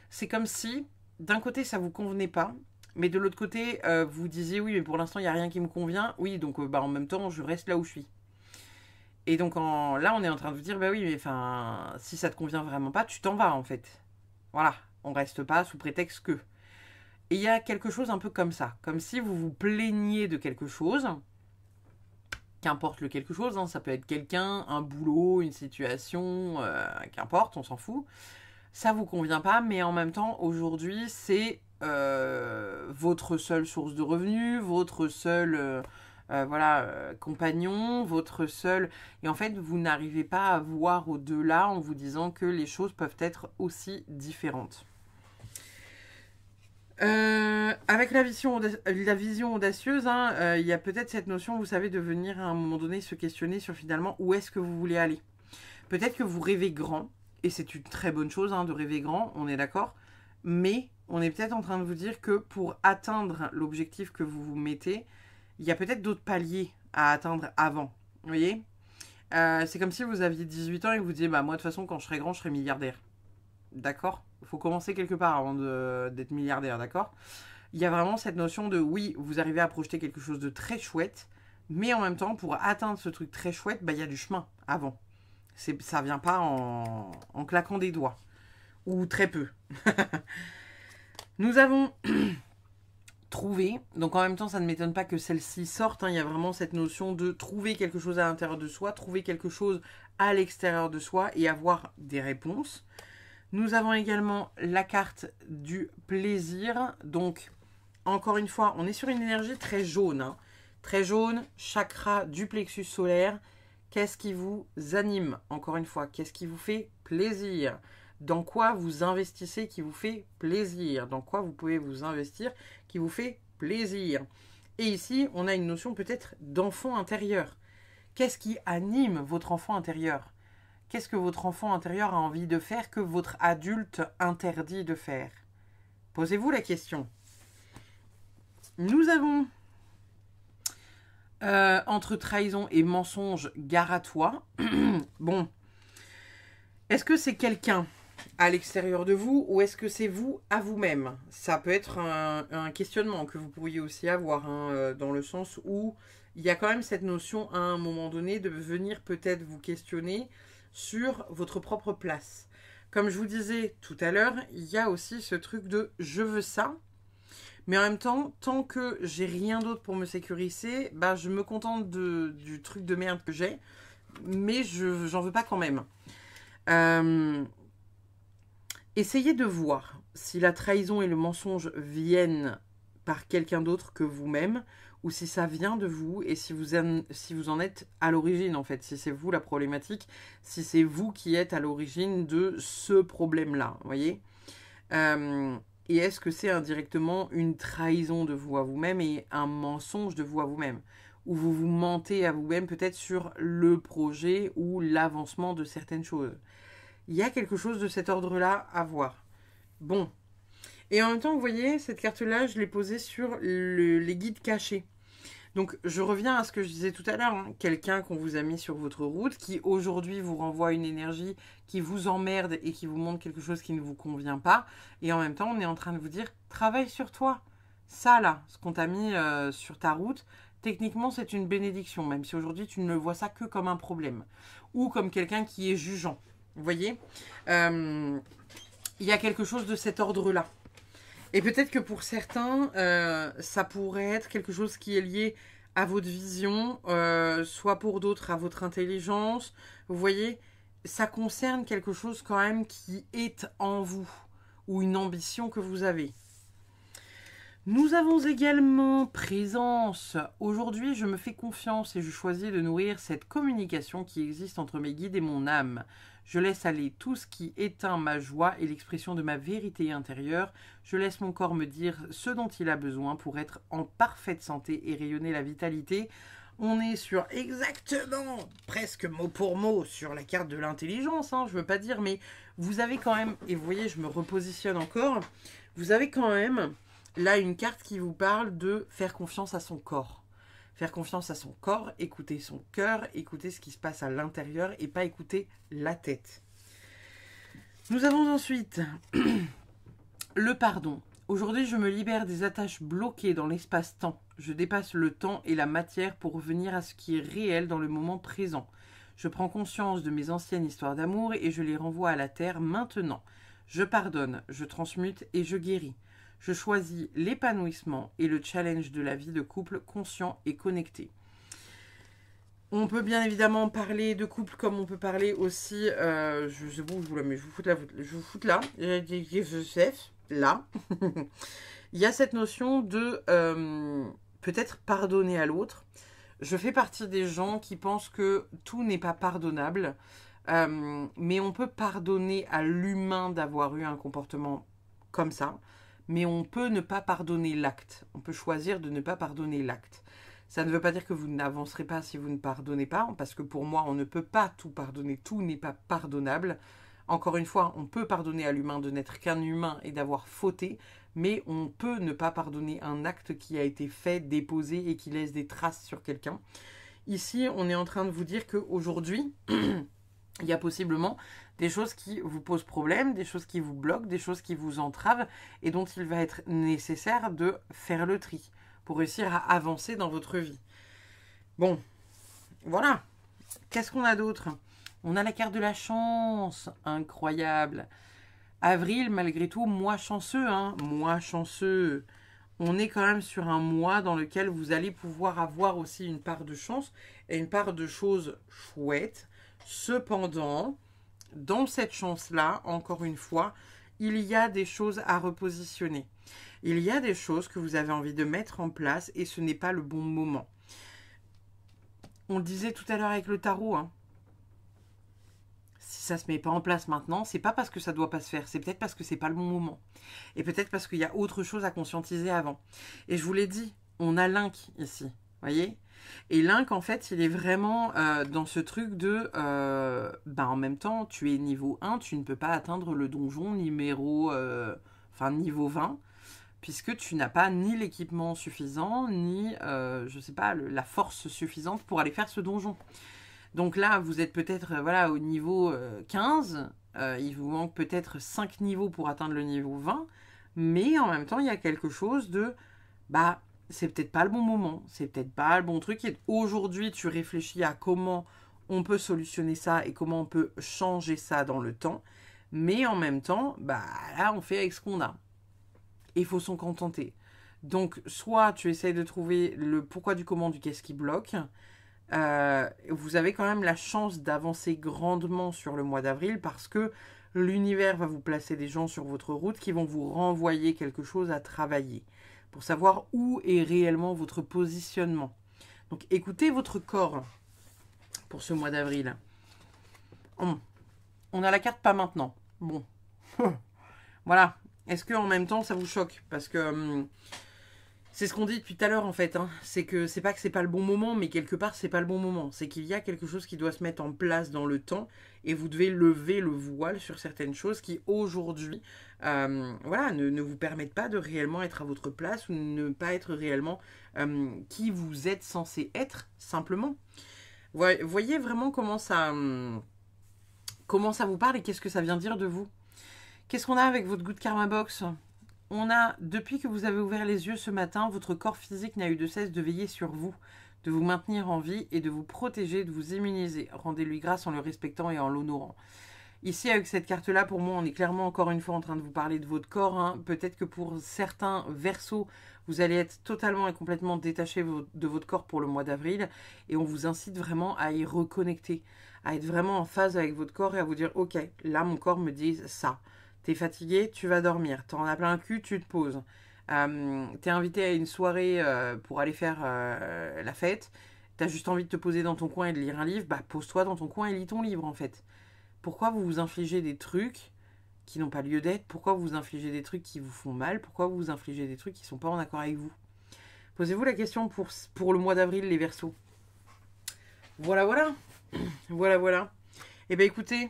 C'est comme si, d'un côté, ça ne vous convenait pas, mais de l'autre côté, vous disiez, oui, mais pour l'instant, il n'y a rien qui me convient. Oui, donc en même temps, je reste là où je suis. Et donc là, on est en train de vous dire, bah oui, mais enfin, si ça te convient vraiment pas, tu t'en vas en fait. Voilà, on reste pas sous prétexte que. Et il y a quelque chose un peu comme ça, comme si vous vous plaigniez de quelque chose, qu'importe le quelque chose, hein, ça peut être quelqu'un, un boulot, une situation, qu'importe, on s'en fout. Ça vous convient pas, mais en même temps, aujourd'hui, c'est votre seule source de revenus, votre seul... compagnon, votre seul... Et en fait, vous n'arrivez pas à voir au-delà en vous disant que les choses peuvent être aussi différentes. Avec la vision audacieuse, hein, il y a peut-être cette notion, vous savez, de venir à un moment donné se questionner sur finalement où est-ce que vous voulez aller. Peut-être que vous rêvez grand, et c'est une très bonne chose hein, de rêver grand, on est d'accord, mais on est peut-être en train de vous dire que pour atteindre l'objectif que vous vous mettez, il y a peut-être d'autres paliers à atteindre avant. Vous voyez, c'est comme si vous aviez 18 ans et que vous disiez, bah moi de toute façon quand je serai grand, je serai milliardaire. D'accord? Il faut commencer quelque part avant d'être milliardaire, d'accord? Il y a vraiment cette notion de, oui, vous arrivez à projeter quelque chose de très chouette, mais en même temps, pour atteindre ce truc très chouette, bah, il y a du chemin avant. Ça vient pas en claquant des doigts. Ou très peu. Nous avons... trouver. Donc en même temps, ça ne m'étonne pas que celle-ci sorte. Hein. Il y a vraiment cette notion de trouver quelque chose à l'intérieur de soi, trouver quelque chose à l'extérieur de soi et avoir des réponses. Nous avons également la carte du plaisir. Donc, encore une fois, on est sur une énergie très jaune. Hein. Très jaune, chakra du plexus solaire. Qu'est-ce qui vous anime? Encore une fois, qu'est-ce qui vous fait plaisir? Dans quoi vous investissez qui vous fait plaisir? Dans quoi vous pouvez vous investir qui vous fait plaisir? Et ici, on a une notion peut-être d'enfant intérieur. Qu'est-ce qui anime votre enfant intérieur? Qu'est-ce que votre enfant intérieur a envie de faire que votre adulte interdit de faire? Posez-vous la question. Nous avons entre trahison et mensonge, gare à toi. Bon, est-ce que c'est quelqu'un à l'extérieur de vous ou est-ce que c'est vous à vous-même? Ça peut être un questionnement que vous pourriez aussi avoir, hein, dans le sens où il y a quand même cette notion à un moment donné de venir peut-être vous questionner sur votre propre place. Comme je vous disais tout à l'heure, il y a aussi ce truc de je veux ça, mais en même temps, tant que j'ai rien d'autre pour me sécuriser, bah, je me contente du truc de merde que j'ai, mais j'en veux pas quand même. Essayez de voir si la trahison et le mensonge viennent par quelqu'un d'autre que vous-même, ou si ça vient de vous, et si vous en êtes à l'origine, en fait, si c'est vous la problématique, si c'est vous qui êtes à l'origine de ce problème-là, vous voyez. Et est-ce que c'est indirectement une trahison de vous à vous-même et un mensonge de vous à vous-même, ou vous vous mentez à vous-même peut-être sur le projet ou l'avancement de certaines choses. Il y a quelque chose de cet ordre-là à voir. Bon. Et en même temps, vous voyez, cette carte-là, je l'ai posée sur les guides cachés. Donc, je reviens à ce que je disais tout à l'heure. Hein. Quelqu'un qu'on vous a mis sur votre route, qui aujourd'hui vous renvoie une énergie qui vous emmerde et qui vous montre quelque chose qui ne vous convient pas. Et en même temps, on est en train de vous dire, travaille sur toi. Ça, là, ce qu'on t'a mis sur ta route, techniquement, c'est une bénédiction, même si aujourd'hui, tu ne vois ça que comme un problème. Ou comme quelqu'un qui est jugeant. Vous voyez, il y a quelque chose de cet ordre-là. Et peut-être que pour certains, ça pourrait être quelque chose qui est lié à votre vision, soit pour d'autres à votre intelligence. Vous voyez, ça concerne quelque chose quand même qui est en vous, ou une ambition que vous avez. Nous avons également présence. Aujourd'hui, je me fais confiance et je choisis de nourrir cette communication qui existe entre mes guides et mon âme. Je laisse aller tout ce qui éteint ma joie et l'expression de ma vérité intérieure. Je laisse mon corps me dire ce dont il a besoin pour être en parfaite santé et rayonner la vitalité. On est sur exactement, presque mot pour mot, sur la carte de l'intelligence, hein, je veux pas dire, mais vous avez quand même, et vous voyez, je me repositionne encore, vous avez quand même là une carte qui vous parle de faire confiance à son corps. Faire confiance à son corps, écouter son cœur, écouter ce qui se passe à l'intérieur et pas écouter la tête. Nous avons ensuite le pardon. Aujourd'hui, je me libère des attaches bloquées dans l'espace-temps. Je dépasse le temps et la matière pour revenir à ce qui est réel dans le moment présent. Je prends conscience de mes anciennes histoires d'amour et je les renvoie à la terre maintenant. Je pardonne, je transmute et je guéris. Je choisis l'épanouissement et le challenge de la vie de couple conscient et connecté. On peut bien évidemment parler de couple comme on peut parler aussi... c'est bon, je vous foute là. Là. Il y a cette notion de peut-être pardonner à l'autre. Je fais partie des gens qui pensent que tout n'est pas pardonnable. Mais on peut pardonner à l'humain d'avoir eu un comportement comme ça. Mais on peut ne pas pardonner l'acte. On peut choisir de ne pas pardonner l'acte. Ça ne veut pas dire que vous n'avancerez pas si vous ne pardonnez pas, parce que pour moi, on ne peut pas tout pardonner. Tout n'est pas pardonnable. Encore une fois, on peut pardonner à l'humain de n'être qu'un humain et d'avoir fauté, mais on peut ne pas pardonner un acte qui a été fait, déposé et qui laisse des traces sur quelqu'un. Ici, on est en train de vous dire qu'aujourd'hui, il y a possiblement des choses qui vous posent problème, des choses qui vous bloquent, des choses qui vous entravent et dont il va être nécessaire de faire le tri pour réussir à avancer dans votre vie. Bon, voilà. Qu'est-ce qu'on a d'autre? On a la carte de la chance, incroyable. Avril, malgré tout, mois chanceux, hein, mois chanceux. On est quand même sur un mois dans lequel vous allez pouvoir avoir aussi une part de chance et une part de choses chouettes. Cependant, dans cette chance-là, encore une fois, il y a des choses à repositionner. Il y a des choses que vous avez envie de mettre en place et ce n'est pas le bon moment. On le disait tout à l'heure avec le tarot, hein. Si ça ne se met pas en place maintenant, c'est pas parce que ça ne doit pas se faire, c'est peut-être parce que c'est pas le bon moment. Et peut-être parce qu'il y a autre chose à conscientiser avant. Et je vous l'ai dit, on a Link ici, voyez ? Et Link, en fait, il est vraiment dans ce truc de... en même temps, tu es niveau 1, tu ne peux pas atteindre le donjon niveau 20, puisque tu n'as pas ni l'équipement suffisant, ni, la force suffisante pour aller faire ce donjon. Donc là, vous êtes peut-être au niveau 15, il vous manque peut-être 5 niveaux pour atteindre le niveau 20, mais en même temps, il y a quelque chose de, bah, c'est peut-être pas le bon moment, c'est peut-être pas le bon truc. Et aujourd'hui, tu réfléchis à comment on peut solutionner ça et comment on peut changer ça dans le temps. Mais en même temps, bah là, on fait avec ce qu'on a. Et il faut s'en contenter. Donc, soit tu essayes de trouver le pourquoi du comment du qu'est-ce qui bloque. Vous avez quand même la chance d'avancer grandement sur le mois d'avril parce que l'univers va vous placer des gens sur votre route qui vont vous renvoyer quelque chose à travailler pour savoir où est réellement votre positionnement. Donc, écoutez votre corps pour ce mois d'avril. On a la carte pas maintenant. Bon. Voilà. Est-ce que en même temps ça vous choque? Parce que c'est ce qu'on dit depuis tout à l'heure en fait. Hein. C'est que c'est pas le bon moment, mais quelque part c'est pas le bon moment. C'est qu'il y a quelque chose qui doit se mettre en place dans le temps et vous devez lever le voile sur certaines choses qui aujourd'hui voilà, ne vous permettent pas de réellement être à votre place ou ne pas être réellement qui vous êtes censé être simplement. Voyez vraiment comment ça vous parle et qu'est-ce que ça vient dire de vous. Qu'est-ce qu'on a avec votre Good Karma Box? On a, depuis que vous avez ouvert les yeux ce matin, votre corps physique n'a eu de cesse de veiller sur vous, de vous maintenir en vie et de vous protéger, de vous immuniser. Rendez-lui grâce en le respectant et en l'honorant. Ici, avec cette carte-là, pour moi, on est clairement encore une fois en train de vous parler de votre corps. Hein. Peut-être que pour certains Verseaux, vous allez être totalement et complètement détaché de votre corps pour le mois d'avril. Et on vous incite vraiment à y reconnecter, à être vraiment en phase avec votre corps et à vous dire « Ok, là, mon corps me dit ça. » T'es fatigué, tu vas dormir. T'en as plein le cul, tu te poses. T'es invité à une soirée pour aller faire la fête. T'as juste envie de te poser dans ton coin et de lire un livre. Bah, pose-toi dans ton coin et lis ton livre, en fait. Pourquoi vous vous infligez des trucs qui n'ont pas lieu d'être? Pourquoi vous infligez des trucs qui vous font mal? Pourquoi vous vous infligez des trucs qui ne sont pas en accord avec vous? Posez-vous la question pour le mois d'avril, les Verseaux. Voilà, voilà. Voilà, voilà. Eh bien, écoutez...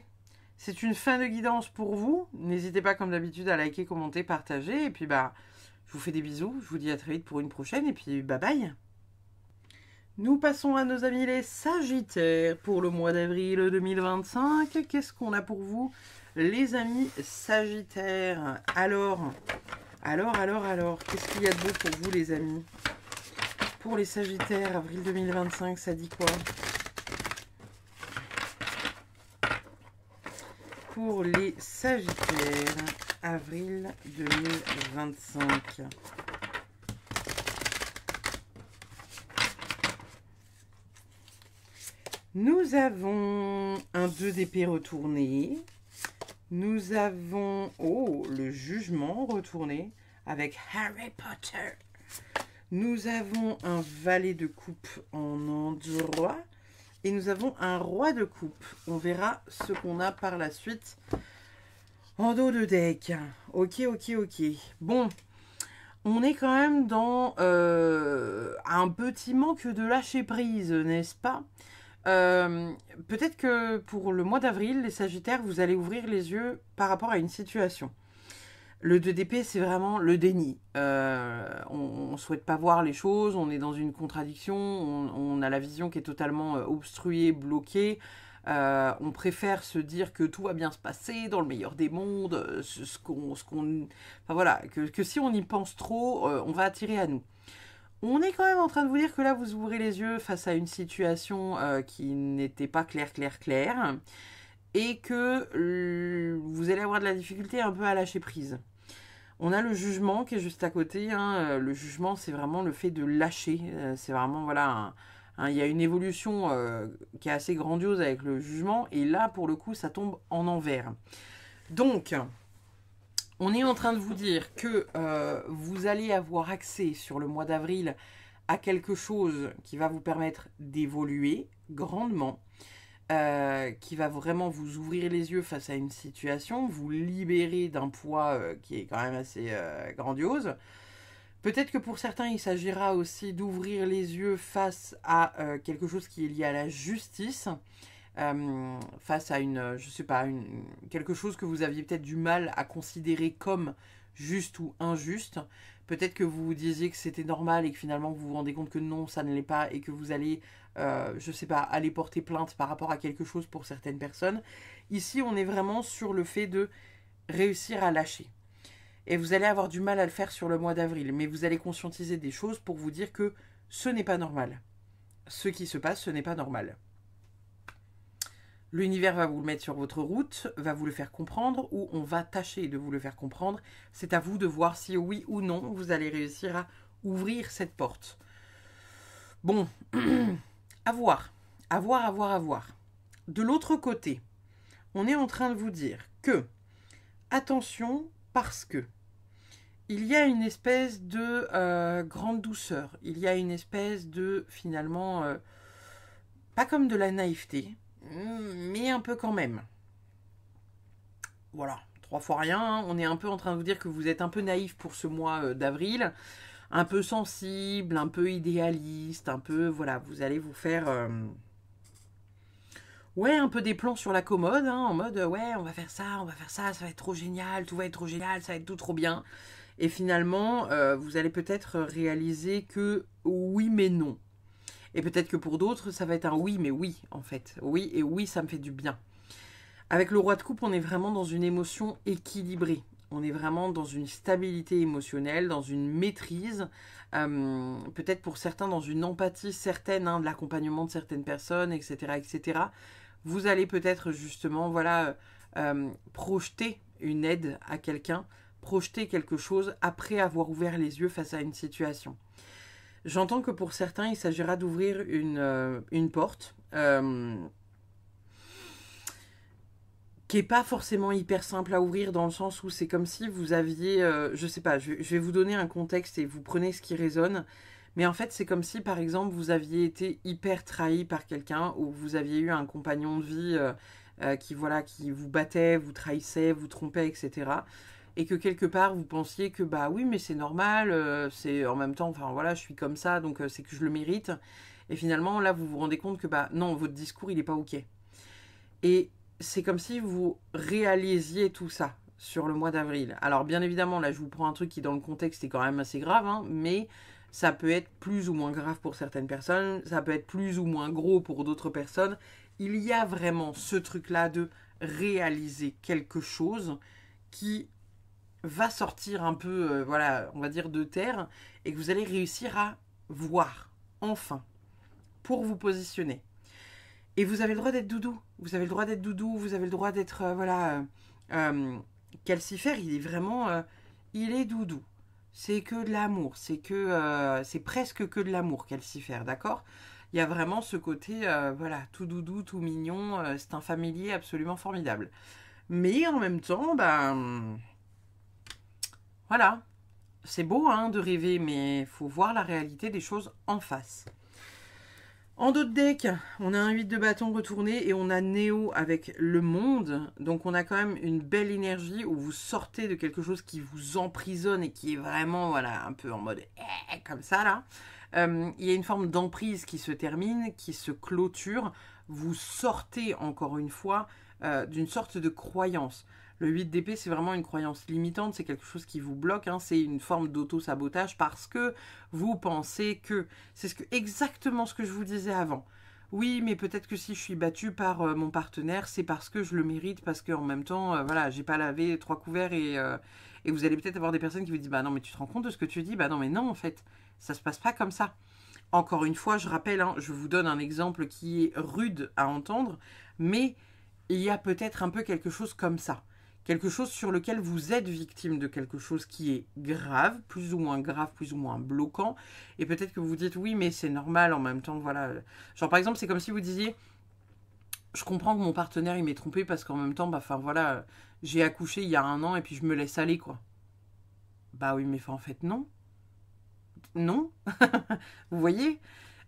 C'est une fin de guidance pour vous. N'hésitez pas, comme d'habitude, à liker, commenter, partager. Et puis, bah, je vous fais des bisous. Je vous dis à très vite pour une prochaine. Et puis, bye bye. Nous passons à nos amis les Sagittaires pour le mois d'avril 2025. Qu'est-ce qu'on a pour vous, les amis Sagittaires? Alors, qu'est-ce qu'il y a de beau pour vous, les amis? Pour les Sagittaires, avril 2025, ça dit quoi? Pour les Sagittaires, avril 2025. Nous avons un 2 d'épée retourné. Nous avons, le jugement retourné avec Harry Potter. Nous avons un valet de coupe en endroit. Et nous avons un roi de coupe. On verra ce qu'on a par la suite en dos de deck. Ok. Bon, on est quand même dans un petit manque de lâcher prise, n'est-ce pas? Peut-être que pour le mois d'avril, les Sagittaires, vous allez ouvrir les yeux par rapport à une situation. Le 2 d'épée, c'est vraiment le déni. On ne souhaite pas voir les choses, on est dans une contradiction, on a la vision qui est totalement obstruée, bloquée. On préfère se dire que tout va bien se passer dans le meilleur des mondes, enfin voilà, que si on y pense trop, on va attirer à nous. On est quand même en train de vous dire que là, vous ouvrez les yeux face à une situation qui n'était pas claire. Et que vous allez avoir de la difficulté un peu à lâcher prise. On a le jugement qui est juste à côté. Hein. Le jugement, c'est vraiment le fait de lâcher. C'est vraiment, voilà, il y a une évolution qui est assez grandiose avec le jugement. Et là, pour le coup, ça tombe en envers. Donc, on est en train de vous dire que vous allez avoir accès sur le mois d'avril à quelque chose qui va vous permettre d'évoluer grandement. Qui va vraiment vous ouvrir les yeux face à une situation, vous libérer d'un poids qui est quand même assez grandiose. Peut-être que pour certains, il s'agira aussi d'ouvrir les yeux face à quelque chose qui est lié à la justice, face à quelque chose que vous aviez peut-être du mal à considérer comme juste ou injuste. Peut-être que vous vous disiez que c'était normal et que finalement vous vous rendez compte que non, ça ne l'est pas et que vous allez, je sais pas, aller porter plainte par rapport à quelque chose pour certaines personnes. Ici, on est vraiment sur le fait de réussir à lâcher. Et vous allez avoir du mal à le faire sur le mois d'avril, mais vous allez conscientiser des choses pour vous dire que ce n'est pas normal. Ce qui se passe, ce n'est pas normal. L'univers va vous le mettre sur votre route, va vous le faire comprendre, ou on va tâcher de vous le faire comprendre. C'est à vous de voir si oui ou non vous allez réussir à ouvrir cette porte. Bon, à voir. À voir, à voir, à voir. De l'autre côté, on est en train de vous dire que, attention, parce que il y a une espèce de grande douceur, il y a une espèce de, finalement, pas comme de la naïveté, mais un peu quand même. Voilà, 3 fois rien, hein. On est un peu en train de vous dire que vous êtes un peu naïf pour ce mois d'avril, un peu sensible, un peu idéaliste, un peu, voilà, vous allez vous faire... ouais, un peu des plans sur la commode, hein, en mode, ouais, on va faire ça, ça va être trop génial, tout va être trop génial, ça va être tout trop bien. Et finalement, vous allez peut-être réaliser que oui, mais non. Et peut-être que pour d'autres, ça va être un oui, mais oui, en fait. Oui, et oui, ça me fait du bien. Avec le roi de coupe, on est vraiment dans une émotion équilibrée. On est vraiment dans une stabilité émotionnelle, dans une maîtrise. Peut-être pour certains, dans une empathie certaine, hein, de l'accompagnement de certaines personnes, etc., etc. Vous allez peut-être justement, voilà, projeter une aide à quelqu'un, projeter quelque chose après avoir ouvert les yeux face à une situation. J'entends que pour certains, il s'agira d'ouvrir une porte qui n'est pas forcément hyper simple à ouvrir dans le sens où c'est comme si vous aviez, je sais pas, je vais vous donner un contexte et vous prenez ce qui résonne. Mais en fait, c'est comme si, par exemple, vous aviez été hyper trahi par quelqu'un ou vous aviez eu un compagnon de vie qui, voilà, qui vous battait, vous trahissait, vous trompait, etc. Et que quelque part, vous pensiez que, bah oui, mais c'est normal, c'est en même temps, enfin voilà, je suis comme ça, donc c'est que je le mérite. Et finalement, là, vous vous rendez compte que, bah non, votre discours, il n'est pas OK. Et c'est comme si vous réalisiez tout ça sur le mois d'avril. Alors, bien évidemment, là, je vous prends un truc qui, dans le contexte, est quand même assez grave, hein, mais ça peut être plus ou moins grave pour certaines personnes, ça peut être plus ou moins gros pour d'autres personnes. Il y a vraiment ce truc-là de réaliser quelque chose qui va sortir un peu, voilà, on va dire de terre, et que vous allez réussir à voir, enfin, pour vous positionner. Et vous avez le droit d'être doudou, vous avez le droit d'être doudou, vous avez le droit d'être, calcifère, il est vraiment, il est doudou. C'est que de l'amour, c'est presque que de l'amour, calcifère, d'accord? Il y a vraiment ce côté, voilà, tout doudou, tout mignon, c'est un familier absolument formidable. Mais en même temps, ben... voilà, c'est beau hein, de rêver, mais il faut voir la réalité des choses en face. En dos de deck, on a un 8 de bâton retourné et on a Néo avec le monde. Donc on a quand même une belle énergie où vous sortez de quelque chose qui vous emprisonne et qui est vraiment voilà, un peu en mode comme ça là. Il y a une forme d'emprise qui se termine, qui se clôture. Vous sortez encore une fois d'une sorte de croyance. Le 8 d'épée, c'est vraiment une croyance limitante, c'est quelque chose qui vous bloque, hein, c'est une forme d'auto-sabotage parce que vous pensez que... C'est exactement ce que je vous disais avant. Oui, mais peut-être que si je suis battue par mon partenaire, c'est parce que je le mérite, parce qu'en même temps, voilà, j'ai pas lavé 3 couverts et vous allez peut-être avoir des personnes qui vous disent « Bah non, mais tu te rends compte de ce que tu dis ?» Bah non, mais non, en fait, ça se passe pas comme ça. Encore une fois, je rappelle, hein, je vous donne un exemple qui est rude à entendre, mais il y a peut-être un peu quelque chose comme ça. Quelque chose sur lequel vous êtes victime de quelque chose qui est grave, plus ou moins bloquant. Et peut-être que vous vous dites, oui, mais c'est normal en même temps, voilà. Genre, par exemple, c'est comme si vous disiez, je comprends que mon partenaire, il m'est trompé parce qu'en même temps, bah, enfin, voilà, j'ai accouché il y a 1 an et puis je me laisse aller, quoi. Bah oui, mais en fait, non. Non. Vous voyez ?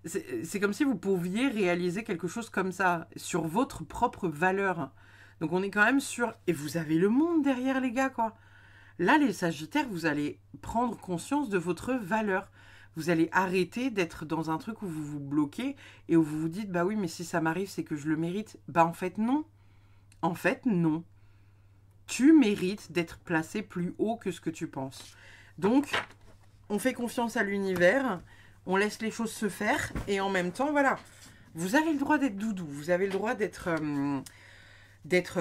C'est comme si vous pouviez réaliser quelque chose comme ça, sur votre propre valeur. Donc on est quand même sur... Et vous avez le monde derrière les gars, quoi. Là, les Sagittaires, vous allez prendre conscience de votre valeur. Vous allez arrêter d'être dans un truc où vous vous bloquez et où vous vous dites, bah oui, mais si ça m'arrive, c'est que je le mérite. Bah en fait, non. En fait, non. tu mérites d'être placé plus haut que ce que tu penses. Donc, on fait confiance à l'univers, on laisse les choses se faire, et en même temps, voilà, vous avez le droit d'être doudou, vous avez le droit d'être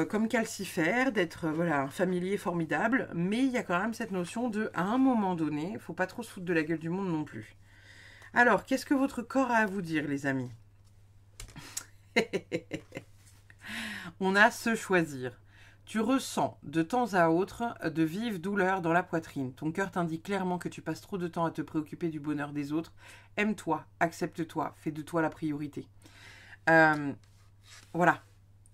comme calcifère, d'être voilà, un familier formidable, mais il y a quand même cette notion de, à un moment donné, il ne faut pas trop se foutre de la gueule du monde non plus. Alors, qu'est-ce que votre corps a à vous dire, les amis? On a se choisir. Tu ressens de temps à autre de vives douleurs dans la poitrine. Ton cœur t'indique clairement que tu passes trop de temps à te préoccuper du bonheur des autres. Aime-toi, accepte-toi, fais de toi la priorité. Voilà,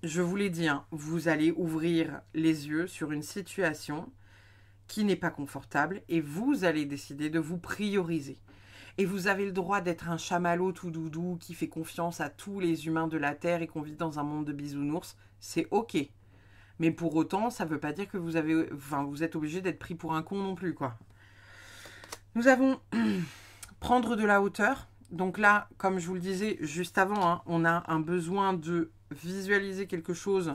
je vous l'ai dit, hein, vous allez ouvrir les yeux sur une situation qui n'est pas confortable et vous allez décider de vous prioriser. Et vous avez le droit d'être un chamallow tout doudou qui fait confiance à tous les humains de la Terre et qu'on vit dans un monde de bisounours. C'est ok. Mais pour autant, ça ne veut pas dire que vous êtes obligé d'être pris pour un con non plus, quoi. Nous avons prendre de la hauteur. Donc là, comme je vous le disais juste avant, hein, on a un besoin de visualiser quelque chose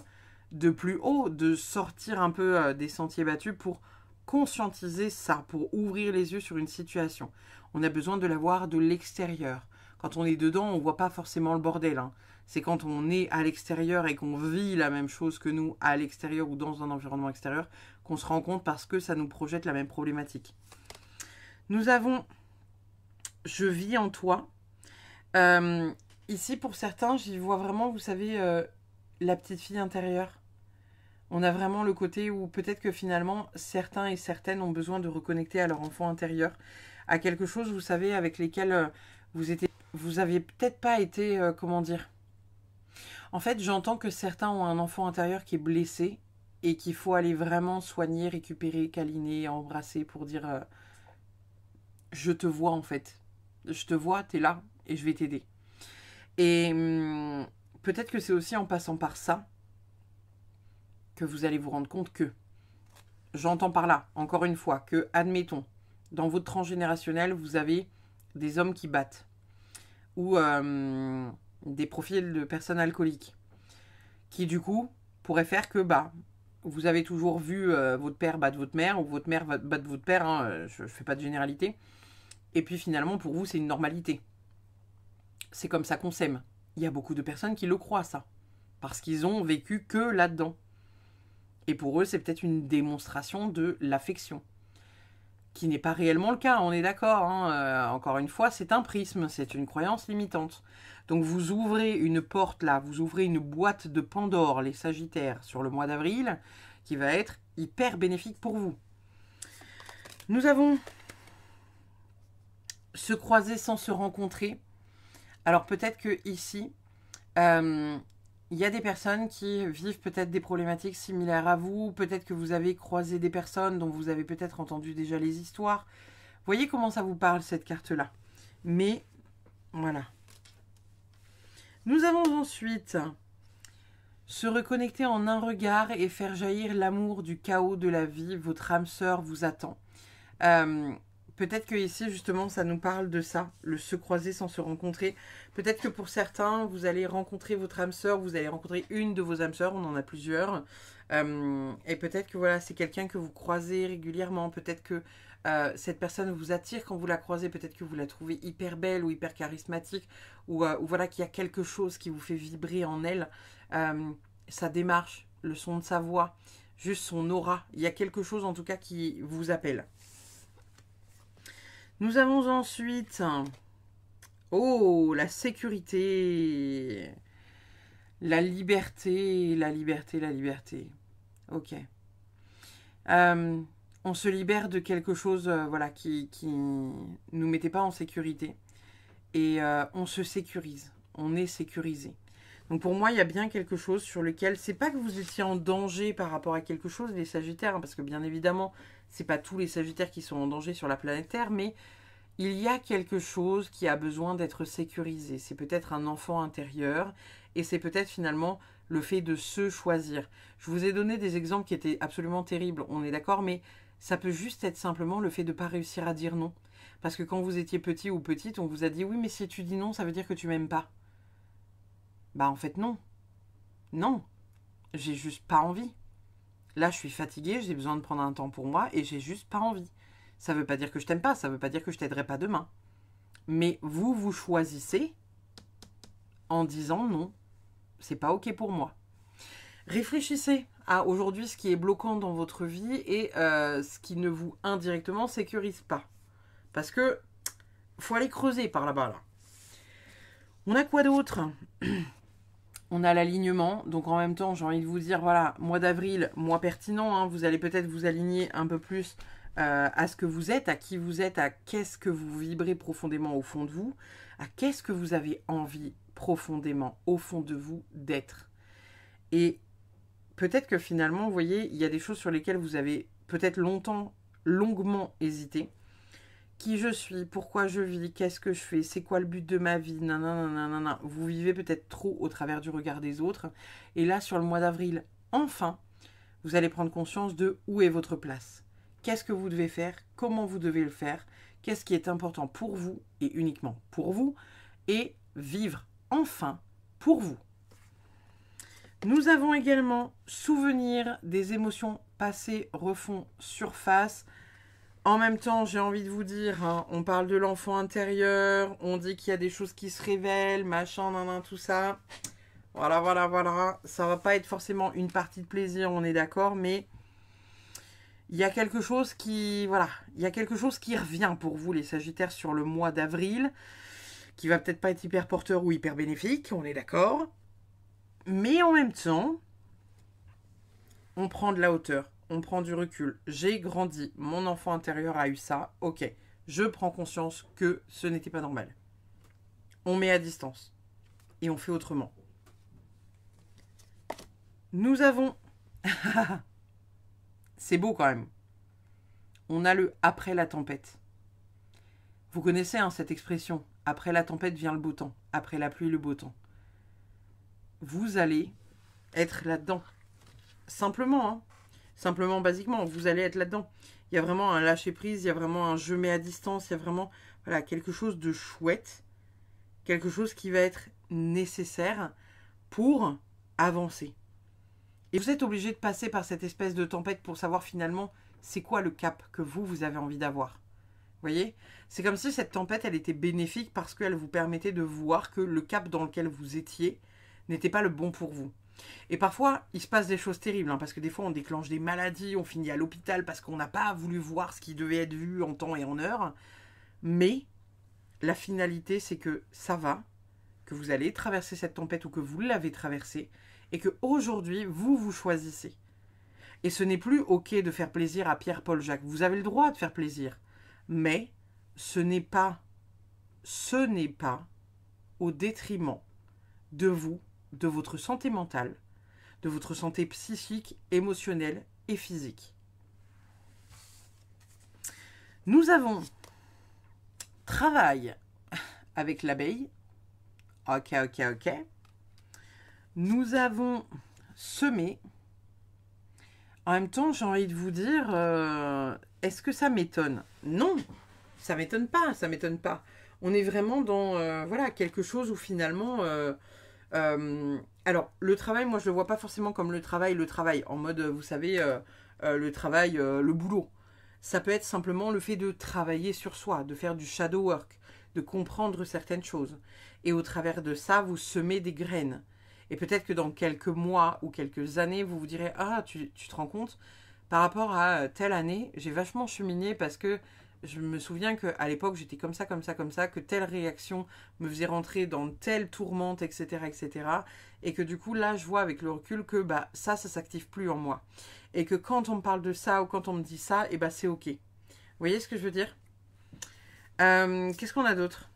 de plus haut, de sortir un peu des sentiers battus pour conscientiser ça, pour ouvrir les yeux sur une situation. On a besoin de la voir de l'extérieur. Quand on est dedans, on ne voit pas forcément le bordel, hein. C'est quand on est à l'extérieur et qu'on vit la même chose que nous à l'extérieur ou dans un environnement extérieur qu'on se rend compte parce que ça nous projette la même problématique. Nous avons « Je vis en toi ». Ici, pour certains, j'y vois vraiment, vous savez, la petite fille intérieure. On a vraiment le côté où peut-être que finalement, certains et certaines ont besoin de reconnecter à leur enfant intérieur, à quelque chose, vous savez, avec lesquels vous aviez peut-être pas été, comment dire. En fait, j'entends que certains ont un enfant intérieur qui est blessé et qu'il faut aller vraiment soigner, récupérer, câliner, embrasser pour dire je te vois en fait. Je te vois, t'es là et je vais t'aider. Et peut-être que c'est aussi en passant par ça que vous allez vous rendre compte que, j'entends par là, encore une fois, que, admettons, dans votre transgénérationnel, vous avez des hommes qui battent ou des profils de personnes alcooliques qui, du coup, pourraient faire que, vous avez toujours vu votre père battre votre mère ou votre mère battre votre père, hein, je ne fais pas de généralité, et puis finalement, pour vous, c'est une normalité. C'est comme ça qu'on s'aime. Il y a beaucoup de personnes qui le croient, ça, parce qu'ils ont vécu que là-dedans. Et pour eux, c'est peut-être une démonstration de l'affection, qui n'est pas réellement le cas, on est d'accord, hein. Encore une fois, c'est un prisme, c'est une croyance limitante. Donc vous ouvrez une porte là, vous ouvrez une boîte de Pandore, les Sagittaires, sur le mois d'avril, qui va être hyper bénéfique pour vous. Nous avons se croiser sans se rencontrer. Alors peut-être que ici, il y a des personnes qui vivent peut-être des problématiques similaires à vous. Peut-être que vous avez croisé des personnes dont vous avez peut-être entendu déjà les histoires. Voyez comment ça vous parle, cette carte-là. Mais, voilà. Nous avons ensuite se reconnecter en un regard et faire jaillir l'amour du chaos de la vie. Votre âme sœur vous attend. Peut-être que ici, justement, ça nous parle de ça, le se croiser sans se rencontrer. Peut-être que pour certains, vous allez rencontrer votre âme sœur, vous allez rencontrer une de vos âmes sœurs, on en a plusieurs. Et peut-être que voilà, c'est quelqu'un que vous croisez régulièrement. Peut-être que cette personne vous attire quand vous la croisez. Peut-être que vous la trouvez hyper belle ou hyper charismatique. Ou voilà, qu'il y a quelque chose qui vous fait vibrer en elle. Sa démarche, le son de sa voix, juste son aura. Il y a quelque chose en tout cas qui vous appelle. Nous avons ensuite, la sécurité, la liberté, la liberté, la liberté. Ok. On se libère de quelque chose voilà, qui nous mettait pas en sécurité. Et on se sécurise, on est sécurisé. Donc pour moi, il y a bien quelque chose sur lequel, c'est pas que vous étiez en danger par rapport à quelque chose, les Sagittaires, hein, parce que bien évidemment, c'est pas tous les Sagittaires qui sont en danger sur la planète Terre, mais il y a quelque chose qui a besoin d'être sécurisé. C'est peut-être un enfant intérieur, et c'est peut-être finalement le fait de se choisir. Je vous ai donné des exemples qui étaient absolument terribles, on est d'accord, mais ça peut juste être simplement le fait de ne pas réussir à dire non. Parce que quand vous étiez petit ou petite, on vous a dit « Oui, mais si tu dis non, ça veut dire que tu m'aimes pas. » En fait, non. Non. J'ai juste pas envie. Là, je suis fatiguée, j'ai besoin de prendre un temps pour moi et j'ai juste pas envie. Ça veut pas dire que je t'aime pas, ça veut pas dire que je t'aiderai pas demain. Mais vous, vous choisissez en disant non, c'est pas ok pour moi. Réfléchissez à aujourd'hui ce qui est bloquant dans votre vie et ce qui ne vous indirectement sécurise pas. Parce que faut aller creuser par là-bas. Là. On a quoi d'autre? On a l'alignement. Donc en même temps, j'ai envie de vous dire, voilà, mois d'avril, mois pertinent. Hein, vous allez peut-être vous aligner un peu plus à ce que vous êtes, à qui vous êtes, à qu'est-ce que vous vibrez profondément au fond de vous, à qu'est-ce que vous avez envie profondément au fond de vous d'être. Et peut-être que finalement, vous voyez, il y a des choses sur lesquelles vous avez peut-être longuement hésité. Qui je suis, pourquoi je vis, qu'est-ce que je fais, c'est quoi le but de ma vie, nanana. Vous vivez peut-être trop au travers du regard des autres. Et là, sur le mois d'avril, enfin, vous allez prendre conscience de où est votre place. Qu'est-ce que vous devez faire, comment vous devez le faire, qu'est-ce qui est important pour vous et uniquement pour vous, et vivre enfin pour vous. Nous avons également souvenir des émotions passées refont surface. En même temps, j'ai envie de vous dire, hein, on parle de l'enfant intérieur, on dit qu'il y a des choses qui se révèlent, machin, tout ça. Voilà. Ça va pas être forcément une partie de plaisir, on est d'accord, mais il y a quelque chose qui, voilà, il y a quelque chose qui revient pour vous, les Sagittaires, sur le mois d'avril, qui va peut-être pas être hyper porteur ou hyper bénéfique, on est d'accord. Mais en même temps, on prend de la hauteur. On prend du recul. J'ai grandi. Mon enfant intérieur a eu ça. Ok. Je prends conscience que ce n'était pas normal. On met à distance. Et on fait autrement. Nous avons... C'est beau quand même. On a le après la tempête. Vous connaissez hein, cette expression. Après la tempête vient le beau temps. Après la pluie, le beau temps. Vous allez être là-dedans. Simplement, hein. Simplement, basiquement, vous allez être là-dedans. Il y a vraiment un lâcher-prise, il y a vraiment un je mets à distance, il y a vraiment voilà, quelque chose de chouette, quelque chose qui va être nécessaire pour avancer. Et vous êtes obligé de passer par cette espèce de tempête pour savoir finalement c'est quoi le cap que vous avez envie d'avoir. Vous voyez? C'est comme si cette tempête, elle était bénéfique parce qu'elle vous permettait de voir que le cap dans lequel vous étiez n'était pas le bon pour vous. Et parfois, il se passe des choses terribles, hein, parce que des fois, on déclenche des maladies, on finit à l'hôpital parce qu'on n'a pas voulu voir ce qui devait être vu en temps et en heure. Mais la finalité, c'est que ça va, que vous allez traverser cette tempête ou que vous l'avez traversée, et qu'aujourd'hui, vous choisissez. Et ce n'est plus OK de faire plaisir à Pierre, Paul, Jacques. Vous avez le droit de faire plaisir. Mais ce n'est pas au détriment de vous, de votre santé mentale, de votre santé psychique, émotionnelle et physique. Nous avons travail avec l'abeille. Ok. Nous avons semé. En même temps, j'ai envie de vous dire, est-ce que ça m'étonne? Non, ça m'étonne pas. On est vraiment dans voilà, quelque chose où finalement... alors, le travail, moi, je le vois pas forcément comme le travail, en mode, vous savez, le travail, le boulot. Ça peut être simplement le fait de travailler sur soi, de faire du shadow work, de comprendre certaines choses. Et au travers de ça, vous semez des graines. Et peut-être que dans quelques mois ou quelques années, vous vous direz, ah, tu te rends compte, par rapport à telle année, j'ai vachement cheminé parce que je me souviens qu'à l'époque, j'étais comme ça, que telle réaction me faisait rentrer dans telle tourmente, etc. Et que du coup, là, je vois avec le recul que bah, ça s'active plus en moi. Et que quand on me parle de ça ou quand on me dit ça, et bah, c'est OK. Vous voyez ce que je veux dire? Qu'est-ce qu'on a d'autre?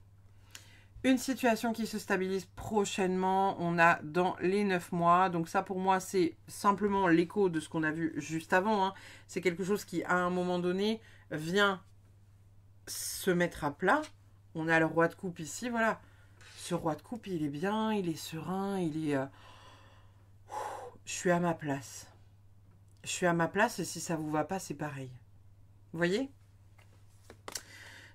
Une situation qui se stabilise prochainement, on a dans les 9 mois. Donc ça, pour moi, c'est simplement l'écho de ce qu'on a vu juste avant. Hein. C'est quelque chose qui, à un moment donné, vient se mettre à plat. On a le roi de coupe ici, voilà. Ce roi de coupe, il est bien, il est serein, il est... Je suis à ma place. Je suis à ma place et si ça vous va pas, c'est pareil. Vous voyez?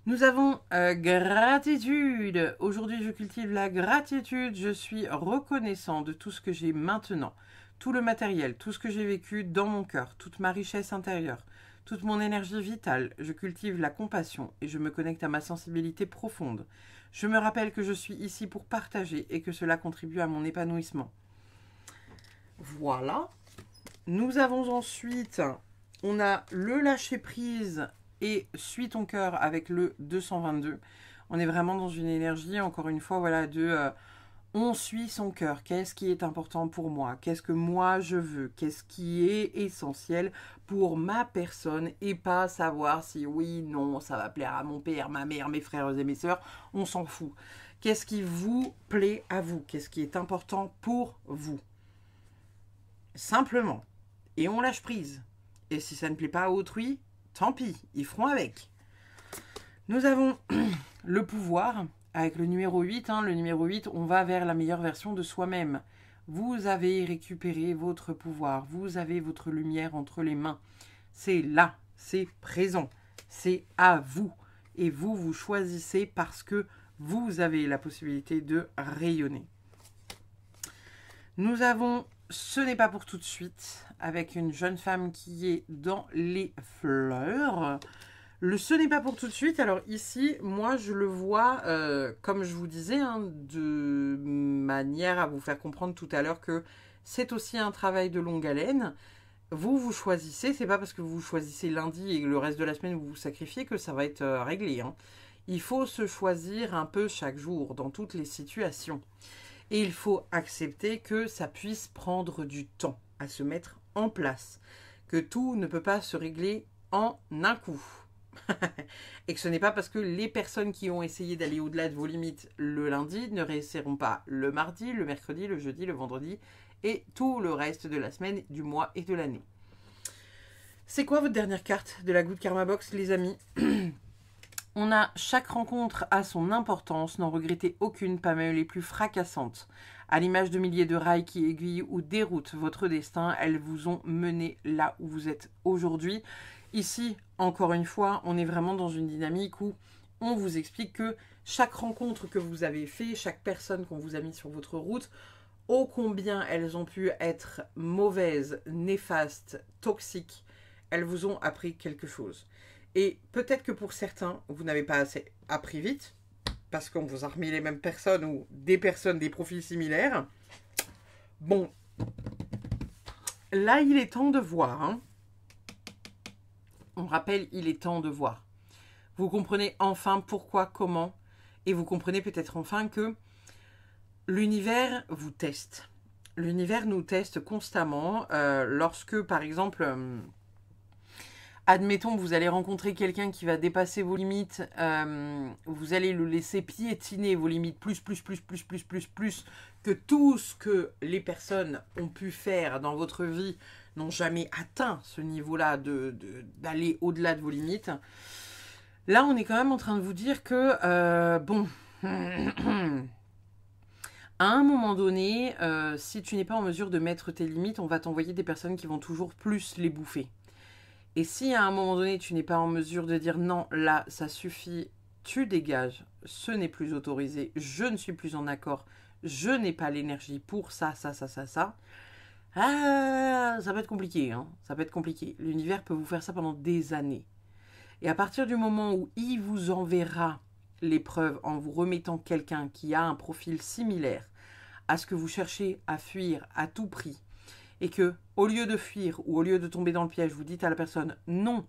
Nous avons gratitude. Aujourd'hui, je cultive la gratitude. Je suis reconnaissant de tout ce que j'ai maintenant, tout le matériel, tout ce que j'ai vécu dans mon cœur, toute ma richesse intérieure, toute mon énergie vitale, je cultive la compassion et je me connecte à ma sensibilité profonde. Je me rappelle que je suis ici pour partager et que cela contribue à mon épanouissement. Voilà. Nous avons ensuite, on a le lâcher prise et suis ton cœur avec le 222. On est vraiment dans une énergie, encore une fois, voilà, de on suit son cœur. Qu'est-ce qui est important pour moi? Qu'est-ce que moi je veux? Qu'est-ce qui est essentiel pour ma personne? Et pas savoir si oui, non, ça va plaire à mon père, ma mère, mes frères et mes sœurs. On s'en fout. Qu'est-ce qui vous plaît à vous? Qu'est-ce qui est important pour vous? Simplement. Et on lâche prise. Et si ça ne plaît pas à autrui, tant pis, ils feront avec. Nous avons le pouvoir avec le numéro 8. Le numéro 8, on va vers la meilleure version de soi-même. Vous avez récupéré votre pouvoir. Vous avez votre lumière entre les mains. C'est là, c'est présent. C'est à vous. Et vous, vous choisissez parce que vous avez la possibilité de rayonner. Nous avons Ce n'est pas pour tout de suite, avec une jeune femme qui est dans les fleurs. Le ce n'est pas pour tout de suite, alors ici, moi je le vois, comme je vous disais, de manière à vous faire comprendre tout à l'heure que c'est aussi un travail de longue haleine. Vous choisissez, c'est pas parce que vous choisissez lundi et le reste de la semaine vous vous sacrifiez que ça va être réglé. Il faut se choisir un peu chaque jour, dans toutes les situations. Et il faut accepter que ça puisse prendre du temps à se mettre en place. Que tout ne peut pas se régler en un coup. Et que ce n'est pas parce que les personnes qui ont essayé d'aller au-delà de vos limites le lundi ne réussiront pas le mardi, le mercredi, le jeudi, le vendredi et tout le reste de la semaine, du mois et de l'année. C'est quoi votre dernière carte de la Good Karma Box, les amis? On a chaque rencontre a son importance, n'en regrettez aucune, pas même les plus fracassantes. À l'image de milliers de rails qui aiguillent ou déroutent votre destin, elles vous ont mené là où vous êtes aujourd'hui. Ici, encore une fois, on est vraiment dans une dynamique où on vous explique que chaque rencontre que vous avez fait, chaque personne qu'on vous a mis sur votre route, ô combien elles ont pu être mauvaises, néfastes, toxiques, elles vous ont appris quelque chose. Et peut-être que pour certains, vous n'avez pas assez appris vite, parce qu'on vous a remis les mêmes personnes ou des personnes, des profils similaires. Bon, là, il est temps de voir. On rappelle, il est temps de voir. Vous comprenez enfin pourquoi, comment, et vous comprenez peut-être enfin que l'univers vous teste. L'univers nous teste constamment lorsque, par exemple... admettons, vous allez rencontrer quelqu'un qui va dépasser vos limites, vous allez le laisser piétiner vos limites plus que tout ce que les personnes ont pu faire dans votre vie n'ont jamais atteint ce niveau-là d'aller au-delà de vos limites. Là, on est quand même en train de vous dire que, bon, à un moment donné, si tu n'es pas en mesure de mettre tes limites, on va t'envoyer des personnes qui vont toujours plus les bouffer. Et si à un moment donné, tu n'es pas en mesure de dire non, là, ça suffit, tu dégages, ce n'est plus autorisé, je ne suis plus en accord, je n'ai pas l'énergie pour ça, ça peut être compliqué, ça peut être compliqué. L'univers peut vous faire ça pendant des années. Et à partir du moment où il vous enverra l'épreuve en vous remettant quelqu'un qui a un profil similaire à ce que vous cherchez à fuir à tout prix, et que, au lieu de fuir ou au lieu de tomber dans le piège, vous dites à la personne « Non,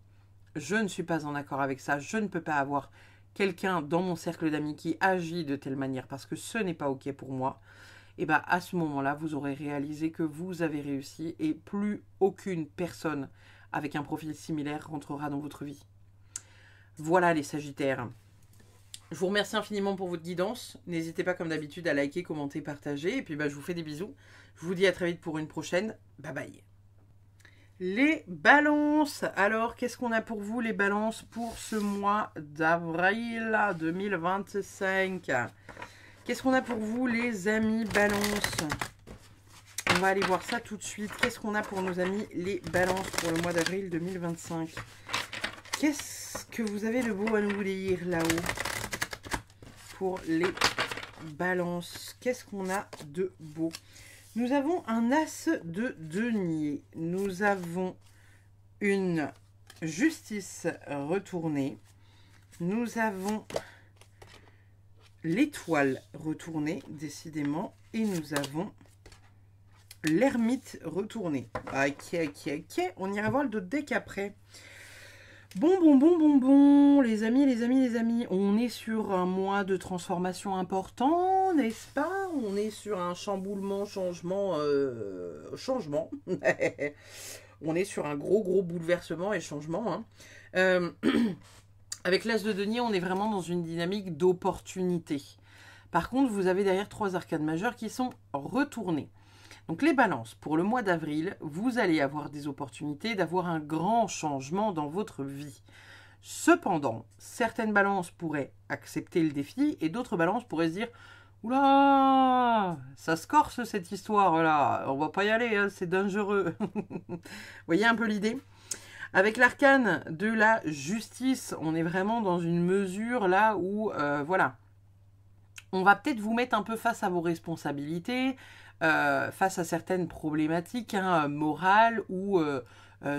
je ne suis pas en accord avec ça, je ne peux pas avoir quelqu'un dans mon cercle d'amis qui agit de telle manière parce que ce n'est pas OK pour moi », et bien à ce moment-là, vous aurez réalisé que vous avez réussi et plus aucune personne avec un profil similaire rentrera dans votre vie. Voilà les Sagittaires. Je vous remercie infiniment pour votre guidance. N'hésitez pas comme d'habitude à liker, commenter, partager. Et puis je vous fais des bisous. Je vous dis à très vite pour une prochaine. Bye bye. Les balances. Alors, qu'est-ce qu'on a pour vous les balances pour ce mois d'avril 2025? Qu'est-ce qu'on a pour vous les amis balances? On va aller voir ça tout de suite. Qu'est-ce qu'on a pour nos amis les balances pour le mois d'avril 2025? Qu'est-ce que vous avez de beau à nous lire là-haut? Pour les balances, qu'est-ce qu'on a de beau? Nous avons un as de denier. Nous avons une justice retournée. Nous avons l'étoile retournée, décidément. Et nous avons l'ermite retournée. Ok. On ira voir le deck après. Bon, les amis. On est sur un mois de transformation important, n'est-ce pas? On est sur un chamboulement, changement. On est sur un gros bouleversement et changement. Hein. Avec l'as de denier, on est vraiment dans une dynamique d'opportunité. Par contre, vous avez derrière 3 arcanes majeures qui sont retournées. Donc les balances, pour le mois d'avril, vous allez avoir des opportunités d'avoir un grand changement dans votre vie. Cependant, certaines balances pourraient accepter le défi et d'autres balances pourraient se dire « Oula, ça se corse cette histoire-là, on va pas y aller, hein, c'est dangereux. » Vous voyez un peu l'idée? Avec l'arcane de la justice, on est vraiment dans une mesure là où, voilà, on va peut-être vous mettre un peu face à vos responsabilités, face à certaines problématiques morales ou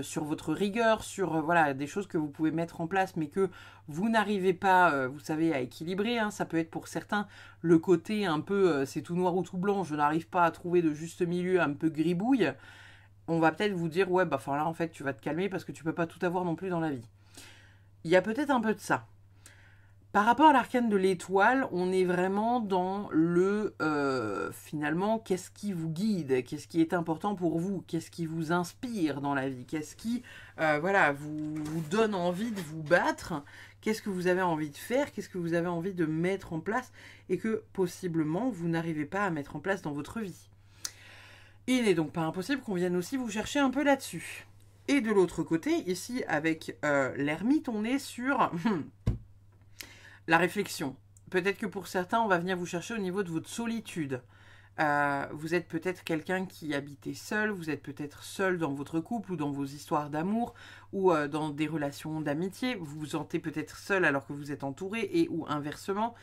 sur votre rigueur, sur voilà, des choses que vous pouvez mettre en place mais que vous n'arrivez pas, vous savez, à équilibrer. Hein. Ça peut être pour certains le côté un peu c'est tout noir ou tout blanc, je n'arrive pas à trouver de juste milieu, un peu gribouille. On va peut-être vous dire ouais, bah enfin là en fait tu vas te calmer parce que tu peux pas tout avoir non plus dans la vie. Il y a peut-être un peu de ça. Par rapport à l'arcane de l'étoile, on est vraiment dans le, finalement, qu'est-ce qui vous guide, qu'est-ce qui est important pour vous, qu'est-ce qui vous inspire dans la vie, qu'est-ce qui, voilà, vous donne envie de vous battre, qu'est-ce que vous avez envie de faire, qu'est-ce que vous avez envie de mettre en place et que, possiblement, vous n'arrivez pas à mettre en place dans votre vie. Il n'est donc pas impossible qu'on vienne aussi vous chercher un peu là-dessus. Et de l'autre côté, ici, avec l'ermite, on est sur... la réflexion. Peut-être que pour certains, on va venir vous chercher au niveau de votre solitude. Vous êtes peut-être quelqu'un qui habite seul, vous êtes peut-être seul dans votre couple ou dans vos histoires d'amour ou dans des relations d'amitié. Vous vous sentez peut-être seul alors que vous êtes entouré et ou inversement.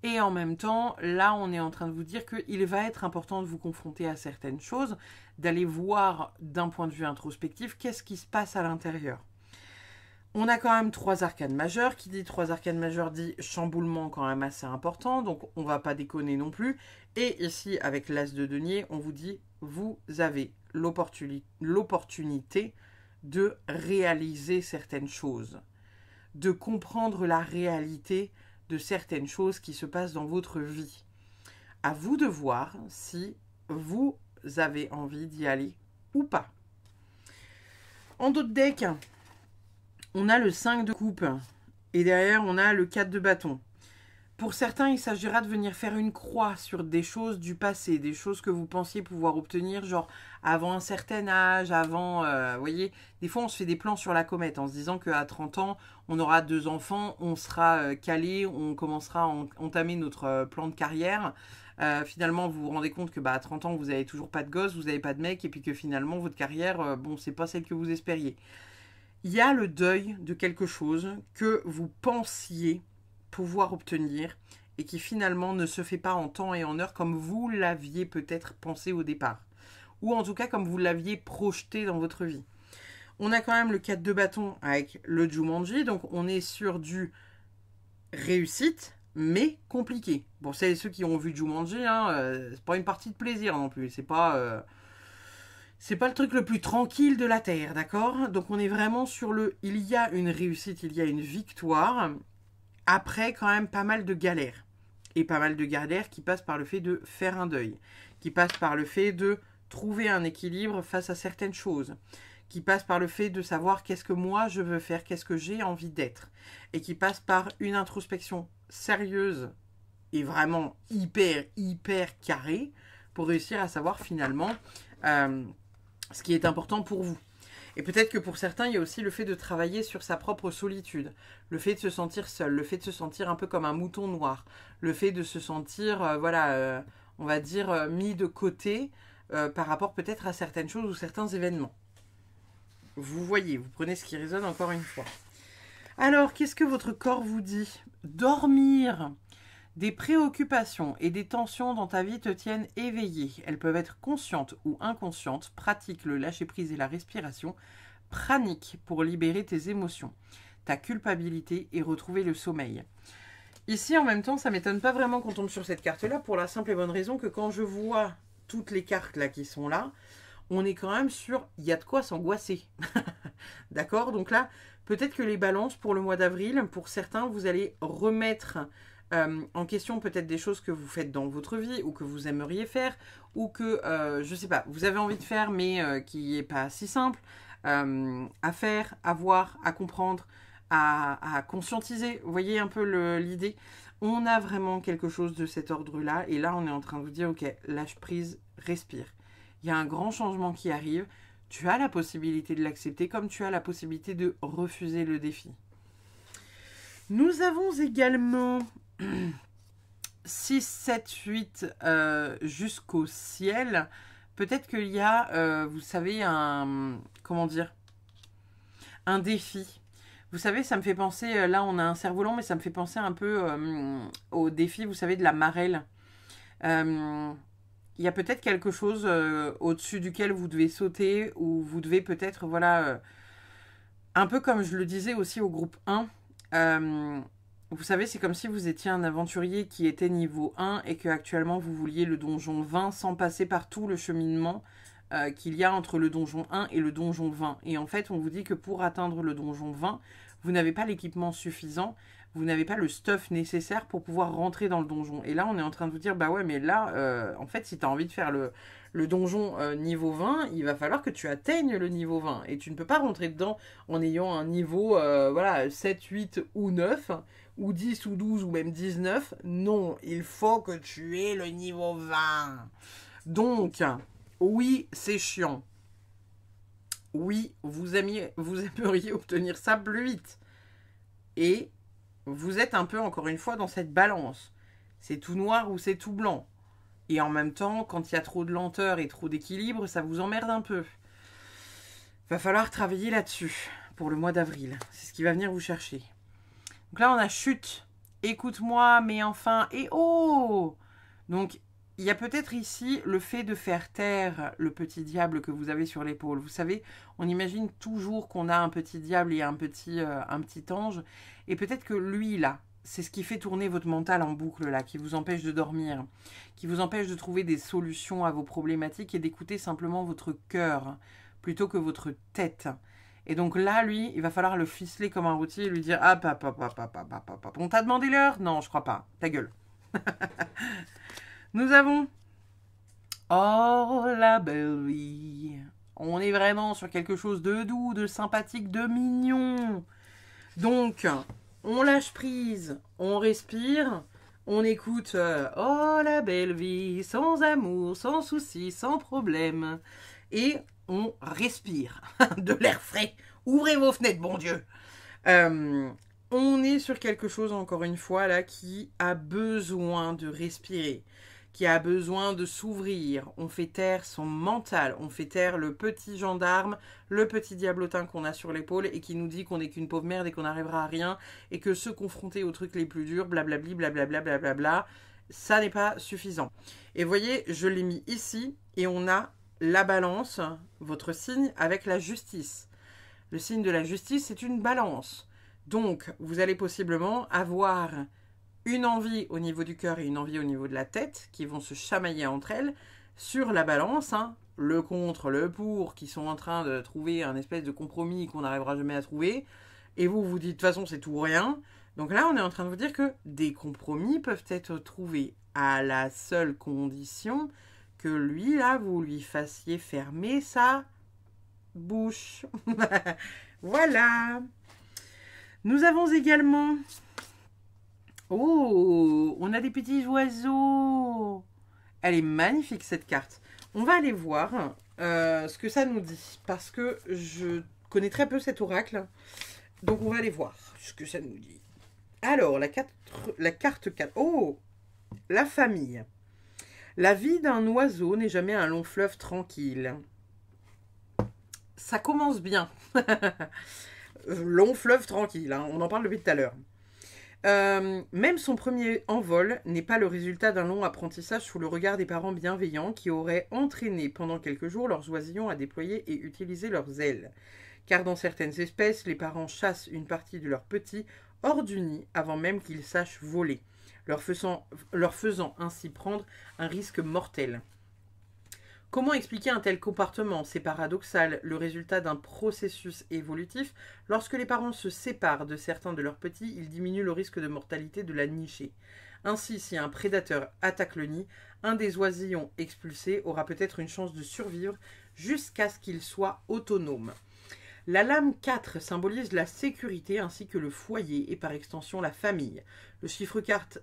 Et en même temps, là, on est en train de vous dire qu'il va être important de vous confronter à certaines choses, d'aller voir d'un point de vue introspectif qu'est-ce qui se passe à l'intérieur. On a quand même 3 arcanes majeures. Qui dit 3 arcanes majeures dit chamboulement quand même assez important. Donc, on ne va pas déconner non plus. Et ici, avec l'as de denier, on vous dit, vous avez l'opportunité de réaliser certaines choses. De comprendre la réalité de certaines choses qui se passent dans votre vie. À vous de voir si vous avez envie d'y aller ou pas. En d'autres decks, on a le 5 de coupe et derrière on a le 4 de bâton. Pour certains, il s'agira de venir faire une croix sur des choses du passé, des choses que vous pensiez pouvoir obtenir, genre avant un certain âge, avant, vous voyez, des fois on se fait des plans sur la comète en se disant qu'à 30 ans, on aura 2 enfants, on sera calé, on commencera à entamer notre plan de carrière. Finalement, vous vous rendez compte que à 30 ans, vous n'avez toujours pas de gosse, vous n'avez pas de mec, et puis que finalement, votre carrière, bon, c'est pas celle que vous espériez. Il y a le deuil de quelque chose que vous pensiez pouvoir obtenir et qui finalement ne se fait pas en temps et en heure comme vous l'aviez peut-être pensé au départ. Ou en tout cas comme vous l'aviez projeté dans votre vie. On a quand même le 4 de bâton avec le Jumanji, donc on est sur du réussite, mais compliqué. Bon, c'est ceux qui ont vu Jumanji, hein, c'est pas une partie de plaisir non plus, c'est pas le truc le plus tranquille de la Terre, d'accord? Donc on est vraiment sur le... Il y a une réussite, il y a une victoire, après quand même pas mal de galères. Et pas mal de galères qui passent par le fait de faire un deuil, qui passent par le fait de trouver un équilibre face à certaines choses, qui passent par le fait de savoir qu'est-ce que moi je veux faire, qu'est-ce que j'ai envie d'être, et qui passent par une introspection sérieuse et vraiment hyper carrée pour réussir à savoir finalement... ce qui est important pour vous. Et peut-être que pour certains, il y a aussi le fait de travailler sur sa propre solitude, le fait de se sentir seul, le fait de se sentir un peu comme un mouton noir, le fait de se sentir, voilà, on va dire, mis de côté par rapport peut-être à certaines choses ou certains événements. Vous voyez, vous prenez ce qui résonne encore une fois. Alors, qu'est-ce que votre corps vous dit? Dormir. Des préoccupations et des tensions dans ta vie te tiennent éveillé. Elles peuvent être conscientes ou inconscientes. Pratique le lâcher-prise et la respiration. Pranique pour libérer tes émotions, ta culpabilité et retrouver le sommeil. Ici, en même temps, ça ne m'étonne pas vraiment qu'on tombe sur cette carte-là pour la simple et bonne raison que quand je vois toutes les cartes là qui sont là, on est quand même sur il y a de quoi s'angoisser. D'accord? Donc là, peut-être que les balances pour le mois d'avril, pour certains, vous allez remettre en question peut-être des choses que vous faites dans votre vie ou que vous aimeriez faire ou que, je sais pas, vous avez envie de faire mais qui n'est pas si simple à faire, à voir, à comprendre, à conscientiser. Vous voyez un peu l'idée? On a vraiment quelque chose de cet ordre-là et là, on est en train de vous dire, ok, lâche prise, respire. Il y a un grand changement qui arrive. Tu as la possibilité de l'accepter comme tu as la possibilité de refuser le défi. Nous avons également 6, 7, 8 jusqu'au ciel. Peut-être qu'il y a, vous savez, comment dire, un défi. Vous savez, ça me fait penser, là on a un cerf-volant, mais ça me fait penser un peu au défi, vous savez, de la marelle. Il y a peut-être quelque chose au-dessus duquel vous devez sauter ou vous devez peut-être, voilà, un peu comme je le disais aussi au groupe 1, vous savez, c'est comme si vous étiez un aventurier qui était niveau 1 et que actuellement vous vouliez le donjon 20 sans passer par tout le cheminement qu'il y a entre le donjon 1 et le donjon 20. Et en fait, on vous dit que pour atteindre le donjon 20, vous n'avez pas l'équipement suffisant, vous n'avez pas le stuff nécessaire pour pouvoir rentrer dans le donjon. Et là, on est en train de vous dire, bah ouais, mais là, en fait, si tu as envie de faire le donjon niveau 20, il va falloir que tu atteignes le niveau 20. Et tu ne peux pas rentrer dedans en ayant un niveau, voilà, 7, 8 ou 9, ou 10 ou 12 ou même 19. Non, il faut que tu aies le niveau 20. Donc, oui, c'est chiant. Oui, vous aimeriez obtenir ça plus vite. Et vous êtes un peu, encore une fois, dans cette balance. C'est tout noir ou c'est tout blanc. Et en même temps, quand il y a trop de lenteur et trop d'équilibre, ça vous emmerde un peu. Va falloir travailler là-dessus pour le mois d'avril. C'est ce qui va venir vous chercher. Donc là, on a chute. Écoute-moi, mais enfin, et oh! Donc, il y a peut-être ici le fait de faire taire le petit diable que vous avez sur l'épaule. Vous savez, on imagine toujours qu'on a un petit diable et un petit ange. Et peut-être que lui, là, c'est ce qui fait tourner votre mental en boucle, là, qui vous empêche de dormir, qui vous empêche de trouver des solutions à vos problématiques et d'écouter simplement votre cœur plutôt que votre tête. Et donc là, lui, il va falloir le ficeler comme un routier et lui dire « Ah, papa, on t'a demandé l'heure? Non, je crois pas. Ta gueule. » Nous avons oh la belle vie. On est vraiment sur quelque chose de doux, de sympathique, de mignon. Donc, on lâche prise, on respire, on écoute oh la belle vie, sans amour, sans soucis, sans problème. Et on respire de l'air frais. Ouvrez vos fenêtres, bon Dieu. On est sur quelque chose, encore une fois, là, qui a besoin de respirer, qui a besoin de s'ouvrir. On fait taire son mental, on fait taire le petit gendarme, le petit diablotin qu'on a sur l'épaule et qui nous dit qu'on n'est qu'une pauvre merde et qu'on n'arrivera à rien et que se confronter aux trucs les plus durs, blablabli, blablabla, blablabla, ça n'est pas suffisant. Et vous voyez, je l'ai mis ici et on a la balance, votre signe, avec la justice. Le signe de la justice, c'est une balance. Donc, vous allez possiblement avoir une envie au niveau du cœur et une envie au niveau de la tête qui vont se chamailler entre elles sur la balance, hein, le contre, le pour, qui sont en train de trouver un espèce de compromis qu'on n'arrivera jamais à trouver. Et vous vous dites, de toute façon, c'est tout ou rien. Donc là, on est en train de vous dire que des compromis peuvent être trouvés à la seule condition que lui, là, vous lui fassiez fermer sa bouche. Voilà. Nous avons également... Oh, on a des petits oiseaux. Elle est magnifique, cette carte. On va aller voir ce que ça nous dit. Parce que je connais très peu cet oracle. Donc, on va aller voir ce que ça nous dit. Alors, la carte 4. Oh, la famille. La vie d'un oiseau n'est jamais un long fleuve tranquille. Ça commence bien. Long fleuve tranquille, hein, on en parle depuis tout à l'heure. Même son premier envol n'est pas le résultat d'un long apprentissage sous le regard des parents bienveillants qui auraient entraîné pendant quelques jours leurs oisillons à déployer et utiliser leurs ailes. Car dans certaines espèces, les parents chassent une partie de leurs petits hors du nid avant même qu'ils sachent voler, leur faisant ainsi prendre un risque mortel. Comment expliquer un tel comportement? C'est paradoxal, le résultat d'un processus évolutif. Lorsque les parents se séparent de certains de leurs petits, ils diminuent le risque de mortalité de la nichée. Ainsi, si un prédateur attaque le nid, un des oisillons expulsés aura peut-être une chance de survivre jusqu'à ce qu'il soit autonome. La lame 4 symbolise la sécurité ainsi que le foyer et par extension la famille. Le chiffre 4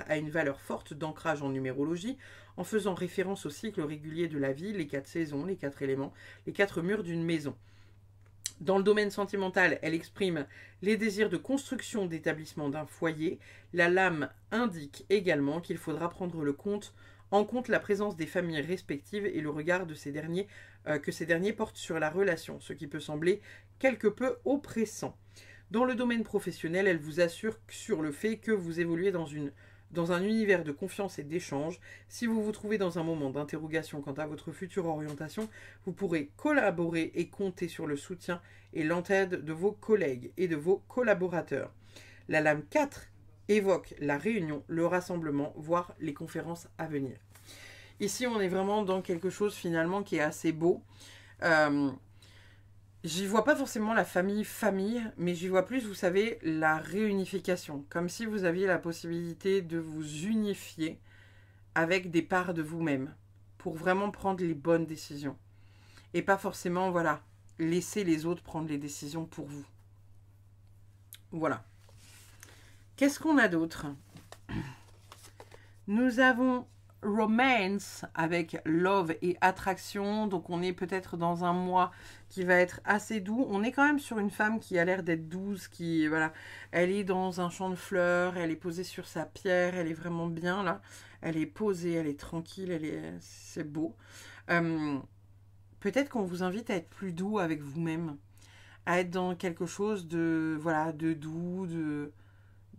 a une valeur forte d'ancrage en numérologie en faisant référence au cycle régulier de la vie, les 4 saisons, les 4 éléments, les 4 murs d'une maison. Dans le domaine sentimental, elle exprime les désirs de construction d'établissement d'un foyer. La lame indique également qu'il faudra prendre en compte la présence des familles respectives et le regard de ces derniers, que ces derniers portent sur la relation, ce qui peut sembler quelque peu oppressant. Dans le domaine professionnel, elle vous assure sur le fait que vous évoluez dans un univers de confiance et d'échange. Si vous vous trouvez dans un moment d'interrogation quant à votre future orientation, vous pourrez collaborer et compter sur le soutien et l'entraide de vos collègues et de vos collaborateurs. La lame 4 évoque la réunion, le rassemblement, voire les conférences à venir. Ici, on est vraiment dans quelque chose finalement qui est assez beau. J'y vois pas forcément la famille, mais j'y vois plus, vous savez, la réunification. Comme si vous aviez la possibilité de vous unifier avec des parts de vous-même pour vraiment prendre les bonnes décisions. Et pas forcément, voilà, laisser les autres prendre les décisions pour vous. Voilà. Qu'est-ce qu'on a d'autre? Nous avons romance avec love et attraction. Donc on est peut-être dans un mois qui va être assez doux. On est quand même sur une femme qui a l'air d'être douce, qui, voilà, elle est dans un champ de fleurs, elle est posée sur sa pierre, elle est vraiment bien là. Elle est posée, elle est tranquille, c'est beau. Peut-être qu'on vous invite à être plus doux avec vous-même, à être dans quelque chose de, voilà, de doux, de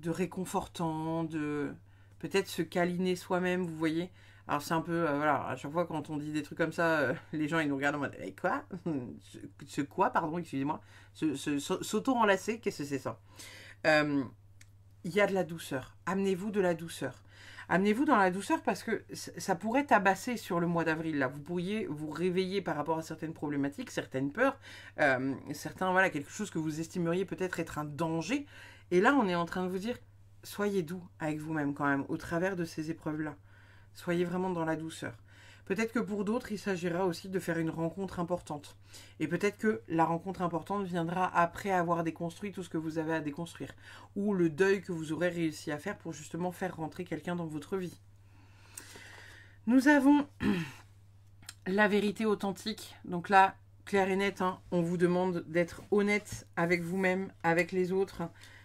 réconfortant, de peut-être se câliner soi-même, vous voyez. Alors c'est un peu, voilà, à chaque fois quand on dit des trucs comme ça, les gens ils nous regardent en mode, quoi? Ce quoi, pardon, excusez-moi. S'auto-enlacer, qu'est-ce que c'est ça? Il y a de la douceur. Amenez-vous de la douceur. Amenez-vous dans la douceur parce que ça pourrait tabasser sur le mois d'avril. Là, vous pourriez vous réveiller par rapport à certaines problématiques, certaines peurs, certains, voilà, quelque chose que vous estimeriez peut-être être un danger. Et là, on est en train de vous dire, soyez doux avec vous-même quand même, au travers de ces épreuves-là. Soyez vraiment dans la douceur. Peut-être que pour d'autres, il s'agira aussi de faire une rencontre importante. Et peut-être que la rencontre importante viendra après avoir déconstruit tout ce que vous avez à déconstruire. Ou le deuil que vous aurez réussi à faire pour justement faire rentrer quelqu'un dans votre vie. Nous avons la vérité authentique. Donc là, clair et net, hein, on vous demande d'être honnête avec vous-même, avec les autres.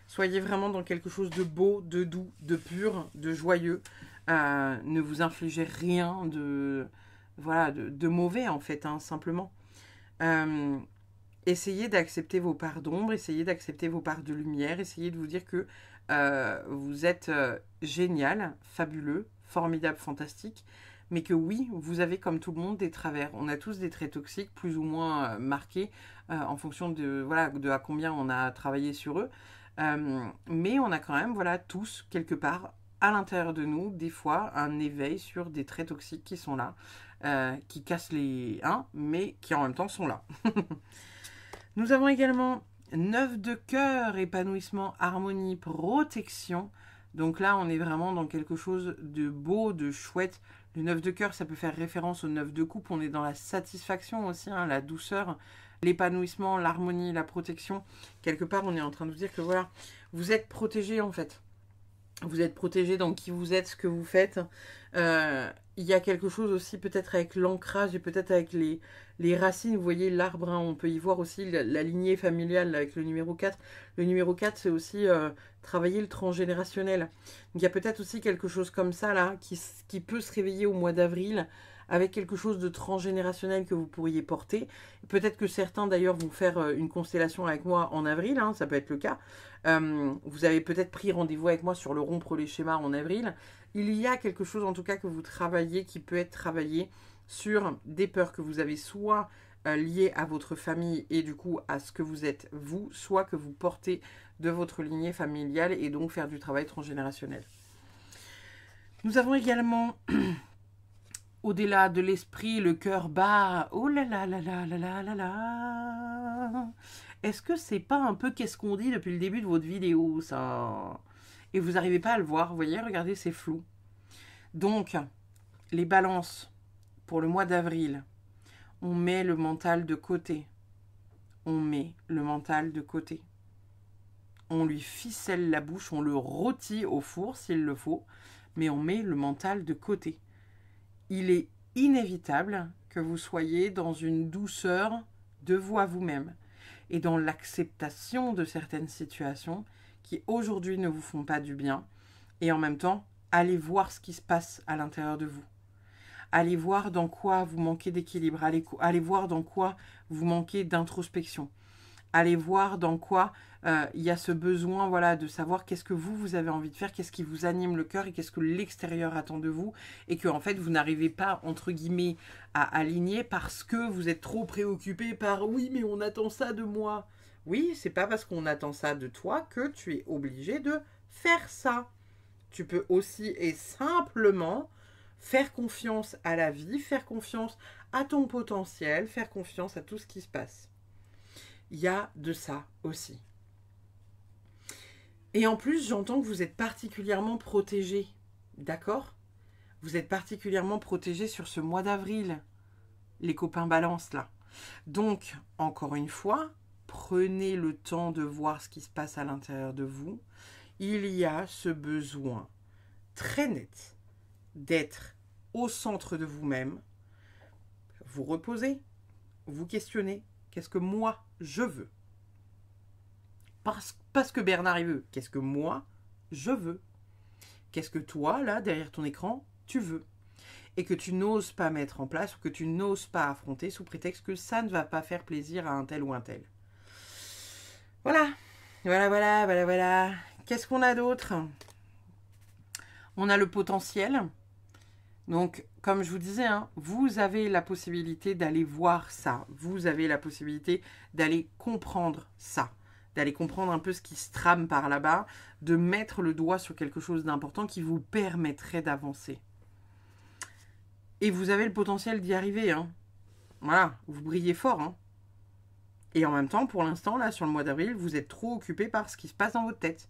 Soyez vraiment dans quelque chose de beau, de doux, de pur, de joyeux. Ne vous infligez rien de mauvais en fait, hein, simplement. Essayez d'accepter vos parts d'ombre, essayez d'accepter vos parts de lumière, essayez de vous dire que vous êtes génial, fabuleux, formidable, fantastique, mais que oui, vous avez comme tout le monde des travers. On a tous des traits toxiques plus ou moins marqués en fonction de, voilà, de à combien on a travaillé sur eux. Mais on a quand même, voilà, tous quelque part à l'intérieur de nous, des fois, un éveil sur des traits toxiques qui sont là, qui cassent les uns, mais qui en même temps sont là. Nous avons également 9 de cœur, épanouissement, harmonie, protection. Donc là, on est vraiment dans quelque chose de beau, de chouette. Le 9 de cœur, ça peut faire référence au 9 de coupe. On est dans la satisfaction aussi, hein, la douceur, l'épanouissement, l'harmonie, la protection. Quelque part, on est en train de vous dire que voilà, vous êtes protégé en fait. Vous êtes protégé dans qui vous êtes, ce que vous faites. Il y a quelque chose aussi peut-être avec l'ancrage et peut-être avec les racines. Vous voyez l'arbre, hein, on peut y voir aussi la lignée familiale avec le numéro 4. Le numéro 4, c'est aussi travailler le transgénérationnel. Donc, il y a peut-être aussi quelque chose comme ça là qui peut se réveiller au mois d'avril avec quelque chose de transgénérationnel que vous pourriez porter. Peut-être que certains d'ailleurs vont faire une constellation avec moi en avril, hein, ça peut être le cas. Vous avez peut-être pris rendez-vous avec moi sur le rompre les schémas en avril. Il y a quelque chose en tout cas que vous travaillez qui peut être travaillé sur des peurs que vous avez soit liées à votre famille et du coup à ce que vous êtes vous, soit que vous portez de votre lignée familiale et donc faire du travail transgénérationnel. Nous avons également, au-delà de l'esprit, le cœur bat. Oh là là là là là là là là. Est-ce que c'est pas un peu qu'est-ce qu'on dit depuis le début de votre vidéo, ça? Et vous n'arrivez pas à le voir, vous voyez, regardez, c'est flou. Donc, les balances, pour le mois d'avril, on met le mental de côté. On met le mental de côté. On lui ficelle la bouche, on le rôtit au four s'il le faut, mais on met le mental de côté. Il est inévitable que vous soyez dans une douceur de vous à vous-même et dans l'acceptation de certaines situations qui aujourd'hui ne vous font pas du bien. Et en même temps, allez voir ce qui se passe à l'intérieur de vous. Allez voir dans quoi vous manquez d'équilibre. Allez voir dans quoi vous manquez d'introspection. Allez voir dans quoi il y a ce besoin, voilà, de savoir qu'est-ce que vous avez envie de faire, qu'est-ce qui vous anime le cœur et qu'est-ce que l'extérieur attend de vous et que en fait vous n'arrivez pas entre guillemets à aligner parce que vous êtes trop préoccupé par oui mais on attend ça de moi. Oui, c'est pas parce qu'on attend ça de toi que tu es obligé de faire ça. Tu peux aussi et simplement faire confiance à la vie, faire confiance à ton potentiel, faire confiance à tout ce qui se passe. Il y a de ça aussi. Et en plus, j'entends que vous êtes particulièrement protégé. D'accord? Vous êtes particulièrement protégé sur ce mois d'avril. Les copains balance là. Donc, encore une fois, prenez le temps de voir ce qui se passe à l'intérieur de vous. Il y a ce besoin très net d'être au centre de vous-même. Vous reposez, vous questionnez. Qu'est-ce que moi, je veux? Parce que Bernard, il veut. Qu'est-ce que moi, je veux? Qu'est-ce que toi, là, derrière ton écran, tu veux? Et que tu n'oses pas mettre en place ou que tu n'oses pas affronter sous prétexte que ça ne va pas faire plaisir à un tel ou un tel. Voilà. Voilà. Qu'est-ce qu'on a d'autre? On a le potentiel. Donc, comme je vous disais, hein, vous avez la possibilité d'aller voir ça. Vous avez la possibilité d'aller comprendre ça. D'aller comprendre un peu ce qui se trame par là-bas. De mettre le doigt sur quelque chose d'important qui vous permettrait d'avancer. Et vous avez le potentiel d'y arriver. Hein. Voilà, vous brillez fort. Hein. Et en même temps, pour l'instant, là, sur le mois d'avril, vous êtes trop occupé par ce qui se passe dans votre tête.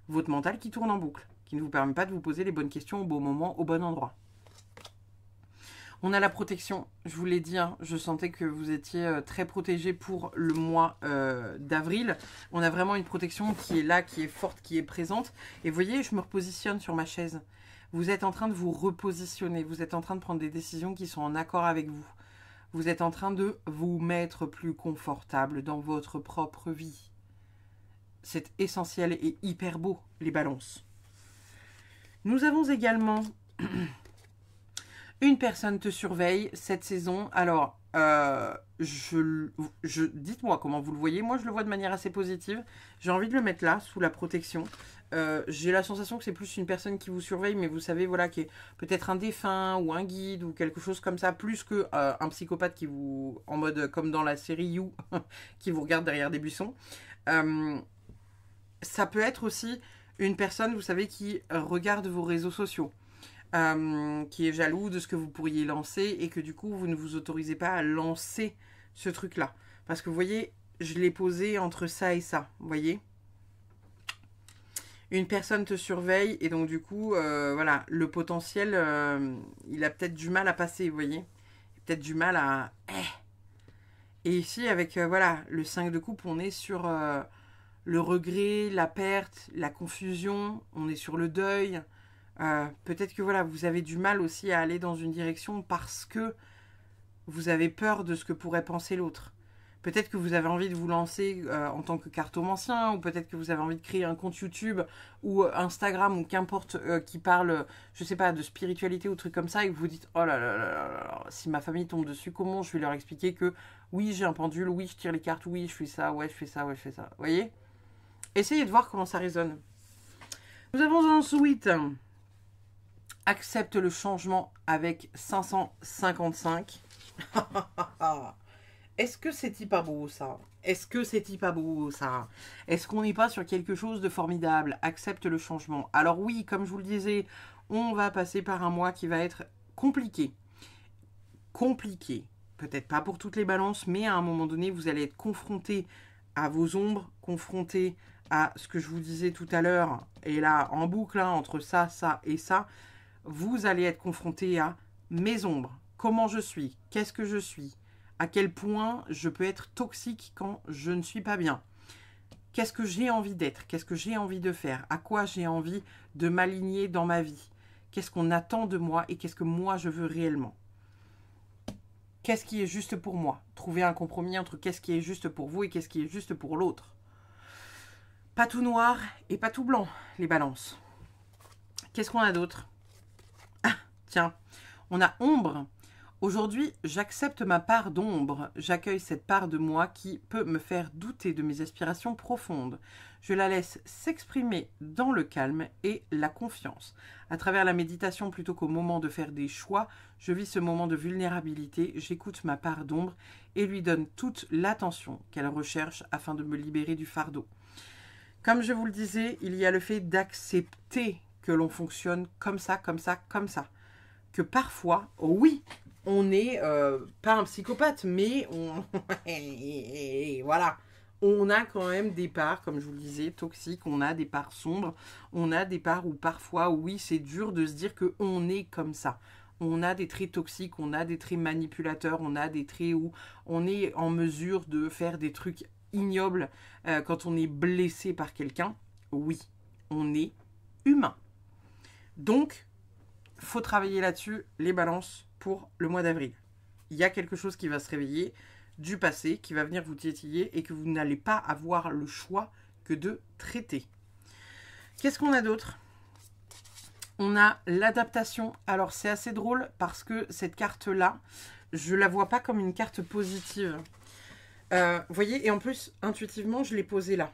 Votre mental qui tourne en boucle. Qui ne vous permet pas de vous poser les bonnes questions au bon moment, au bon endroit. On a la protection, je vous l'ai dit, hein, je sentais que vous étiez très protégé pour le mois d'avril. On a vraiment une protection qui est là, qui est forte, qui est présente. Et vous voyez, je me repositionne sur ma chaise. Vous êtes en train de vous repositionner, vous êtes en train de prendre des décisions qui sont en accord avec vous. Vous êtes en train de vous mettre plus confortable dans votre propre vie. C'est essentiel et hyper beau, les balances. Nous avons également... Une personne te surveille cette saison. Alors, dites-moi comment vous le voyez. Moi, je le vois de manière assez positive. J'ai envie de le mettre là, sous la protection. J'ai la sensation que c'est plus une personne qui vous surveille, mais vous savez, voilà, qui est peut-être un défunt ou un guide ou quelque chose comme ça, plus que un psychopathe qui vous, en mode comme dans la série You, qui vous regarde derrière des buissons. Ça peut être aussi une personne, vous savez, qui regarde vos réseaux sociaux. Qui est jaloux de ce que vous pourriez lancer et que du coup vous ne vous autorisez pas à lancer ce truc là parce que vous voyez je l'ai posé entre ça et ça, vous voyez, une personne te surveille et donc du coup voilà, le potentiel il a peut-être du mal à passer, vous voyez, peut-être du mal à et ici avec voilà le 5 de coupe, on est sur le regret, la perte, la confusion, on est sur le deuil. Peut-être que voilà, vous avez du mal aussi à aller dans une direction parce que vous avez peur de ce que pourrait penser l'autre. Peut-être que vous avez envie de vous lancer en tant que cartomancien, ou peut-être que vous avez envie de créer un compte YouTube ou Instagram ou qu'importe qui parle, je sais pas, de spiritualité ou trucs comme ça, et que vous dites oh là là là là là, si ma famille tombe dessus, comment je vais leur expliquer que oui j'ai un pendule, oui je tire les cartes, oui je fais ça, ouais je fais ça, ouais je fais ça. Vous voyez? Essayez de voir comment ça résonne. Nous avons ensuite accepte le changement avec 555. Est-ce que c'est pas beau ça? Est-ce que c'est pas beau ça? Est-ce qu'on n'est pas sur quelque chose de formidable? Accepte le changement. Alors oui, comme je vous le disais, on va passer par un mois qui va être compliqué. Compliqué. Peut-être pas pour toutes les balances, mais à un moment donné, vous allez être confronté à vos ombres, confronté à ce que je vous disais tout à l'heure, et là, en boucle, hein, entre ça, ça et ça, vous allez être confronté à mes ombres. Comment je suis? Qu'est-ce que je suis? À quel point je peux être toxique quand je ne suis pas bien? Qu'est-ce que j'ai envie d'être? Qu'est-ce que j'ai envie de faire? À quoi j'ai envie de m'aligner dans ma vie? Qu'est-ce qu'on attend de moi et qu'est-ce que moi je veux réellement? Qu'est-ce qui est juste pour moi? Trouver un compromis entre qu'est-ce qui est juste pour vous et qu'est-ce qui est juste pour l'autre. Pas tout noir et pas tout blanc, les balances. Qu'est-ce qu'on a d'autre? Ah, tiens, on a ombre. Aujourd'hui, j'accepte ma part d'ombre. J'accueille cette part de moi qui peut me faire douter de mes aspirations profondes. Je la laisse s'exprimer dans le calme et la confiance. À travers la méditation, plutôt qu'au moment de faire des choix, je vis ce moment de vulnérabilité. J'écoute ma part d'ombre et lui donne toute l'attention qu'elle recherche afin de me libérer du fardeau. Comme je vous le disais, il y a le fait d'accepter que l'on fonctionne comme ça, comme ça, comme ça. Que parfois, oui, on n'est pas un psychopathe, mais on voilà, on a quand même des parts, comme je vous le disais, toxiques, on a des parts sombres, on a des parts où parfois, oui, c'est dur de se dire qu'on est comme ça. On a des traits toxiques, on a des traits manipulateurs, on a des traits où on est en mesure de faire des trucs ignobles quand on est blessé par quelqu'un. Oui, on est humain. Donc, faut travailler là-dessus, les balances, pour le mois d'avril. Il y a quelque chose qui va se réveiller du passé, qui va venir vous titiller et que vous n'allez pas avoir le choix que de traiter. Qu'est-ce qu'on a d'autre? On a l'adaptation. Alors, c'est assez drôle parce que cette carte-là, je la vois pas comme une carte positive. Vous voyez, et en plus, intuitivement, je l'ai posée là.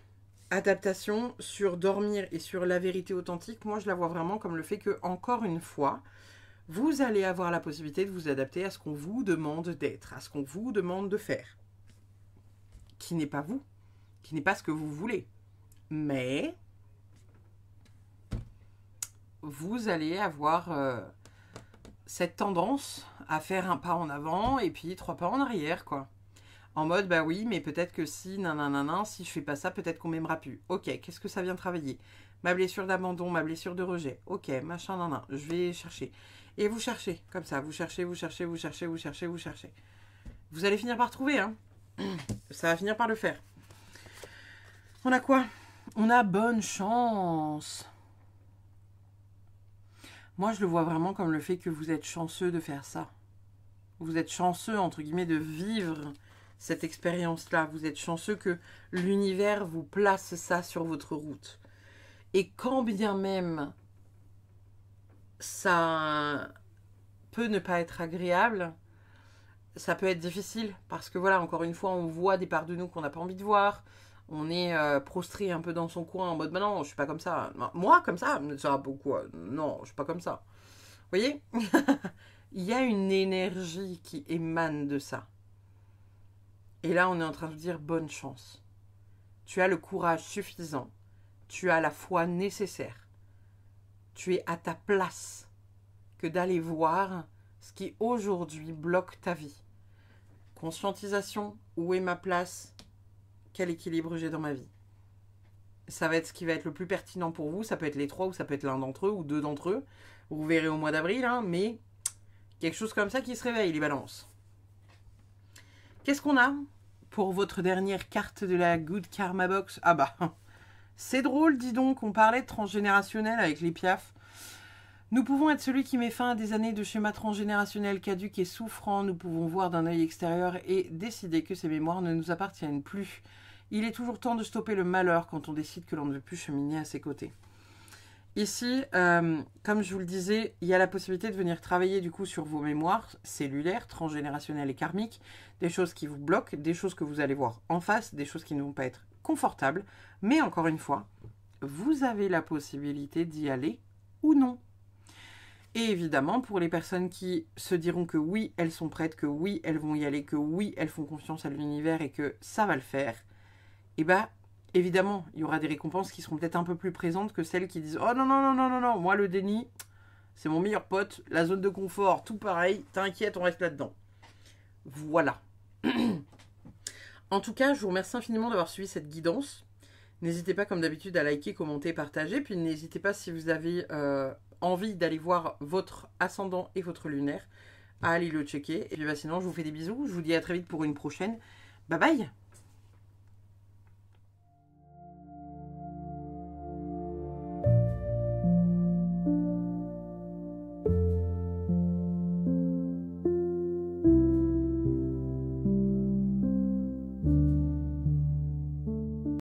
Adaptation sur dormir et sur la vérité authentique, moi, je la vois vraiment comme le fait que, encore une fois, vous allez avoir la possibilité de vous adapter à ce qu'on vous demande d'être, à ce qu'on vous demande de faire. Qui n'est pas vous, qui n'est pas ce que vous voulez. Mais vous allez avoir cette tendance à faire un pas en avant et puis 3 pas en arrière, quoi. En mode, bah oui, mais peut-être que si, nanana, si je fais pas ça, peut-être qu'on m'aimera plus. Ok, qu'est-ce que ça vient travailler? Ma blessure d'abandon, ma blessure de rejet. Ok, machin, nanana, je vais chercher. Et vous cherchez, comme ça, vous cherchez, vous cherchez, vous cherchez, vous cherchez, vous cherchez. Vous allez finir par trouver, hein. Ça va finir par le faire. On a quoi? On a bonne chance. Moi, je le vois vraiment comme le fait que vous êtes chanceux de faire ça. Vous êtes chanceux, entre guillemets, de vivre cette expérience-là. Vous êtes chanceux que l'univers vous place ça sur votre route. Et quand bien même ça peut ne pas être agréable, ça peut être difficile. Parce que voilà, encore une fois, on voit des parts de nous qu'on n'a pas envie de voir. On est prostré un peu dans son coin en mode, bah non, je suis pas comme ça. Non, moi, comme ça, ça va pourquoi? Non, je suis pas comme ça. Vous voyez? Il y a une énergie qui émane de ça. Et là, on est en train de dire bonne chance. Tu as le courage suffisant. Tu as la foi nécessaire. Tu es à ta place que d'aller voir ce qui aujourd'hui bloque ta vie. Conscientisation, où est ma place? Quel équilibre j'ai dans ma vie? Ça va être ce qui va être le plus pertinent pour vous. Ça peut être les 3 ou ça peut être l'un d'entre eux ou 2 d'entre eux. Vous verrez au mois d'avril, hein, mais quelque chose comme ça qui se réveille, les balances. Qu'est-ce qu'on a pour votre dernière carte de la Good Karma Box? Ah bah, c'est drôle, dis donc, on parlait de transgénérationnel avec les Piaf. Nous pouvons être celui qui met fin à des années de schémas transgénérationnels caduques et souffrants. Nous pouvons voir d'un œil extérieur et décider que ces mémoires ne nous appartiennent plus. Il est toujours temps de stopper le malheur quand on décide que l'on ne veut plus cheminer à ses côtés. Ici, comme je vous le disais, il y a la possibilité de venir travailler du coup sur vos mémoires cellulaires, transgénérationnelles et karmiques, des choses qui vous bloquent, des choses que vous allez voir en face, des choses qui ne vont pas être confortables. Mais encore une fois, vous avez la possibilité d'y aller ou non. Et évidemment, pour les personnes qui se diront que oui, elles sont prêtes, que oui, elles vont y aller, que oui, elles font confiance à l'univers et que ça va le faire, et bah, évidemment, il y aura des récompenses qui seront peut-être un peu plus présentes que celles qui disent « Oh non, non, non, non, non, non, moi le déni, c'est mon meilleur pote, la zone de confort, tout pareil, t'inquiète, on reste là-dedans. » Voilà. En tout cas, je vous remercie infiniment d'avoir suivi cette guidance. N'hésitez pas, comme d'habitude, à liker, commenter, partager. Puis n'hésitez pas, si vous avez envie d'aller voir votre ascendant et votre lunaire, à aller le checker. Et puis bah, sinon, je vous fais des bisous. Je vous dis à très vite pour une prochaine. Bye bye!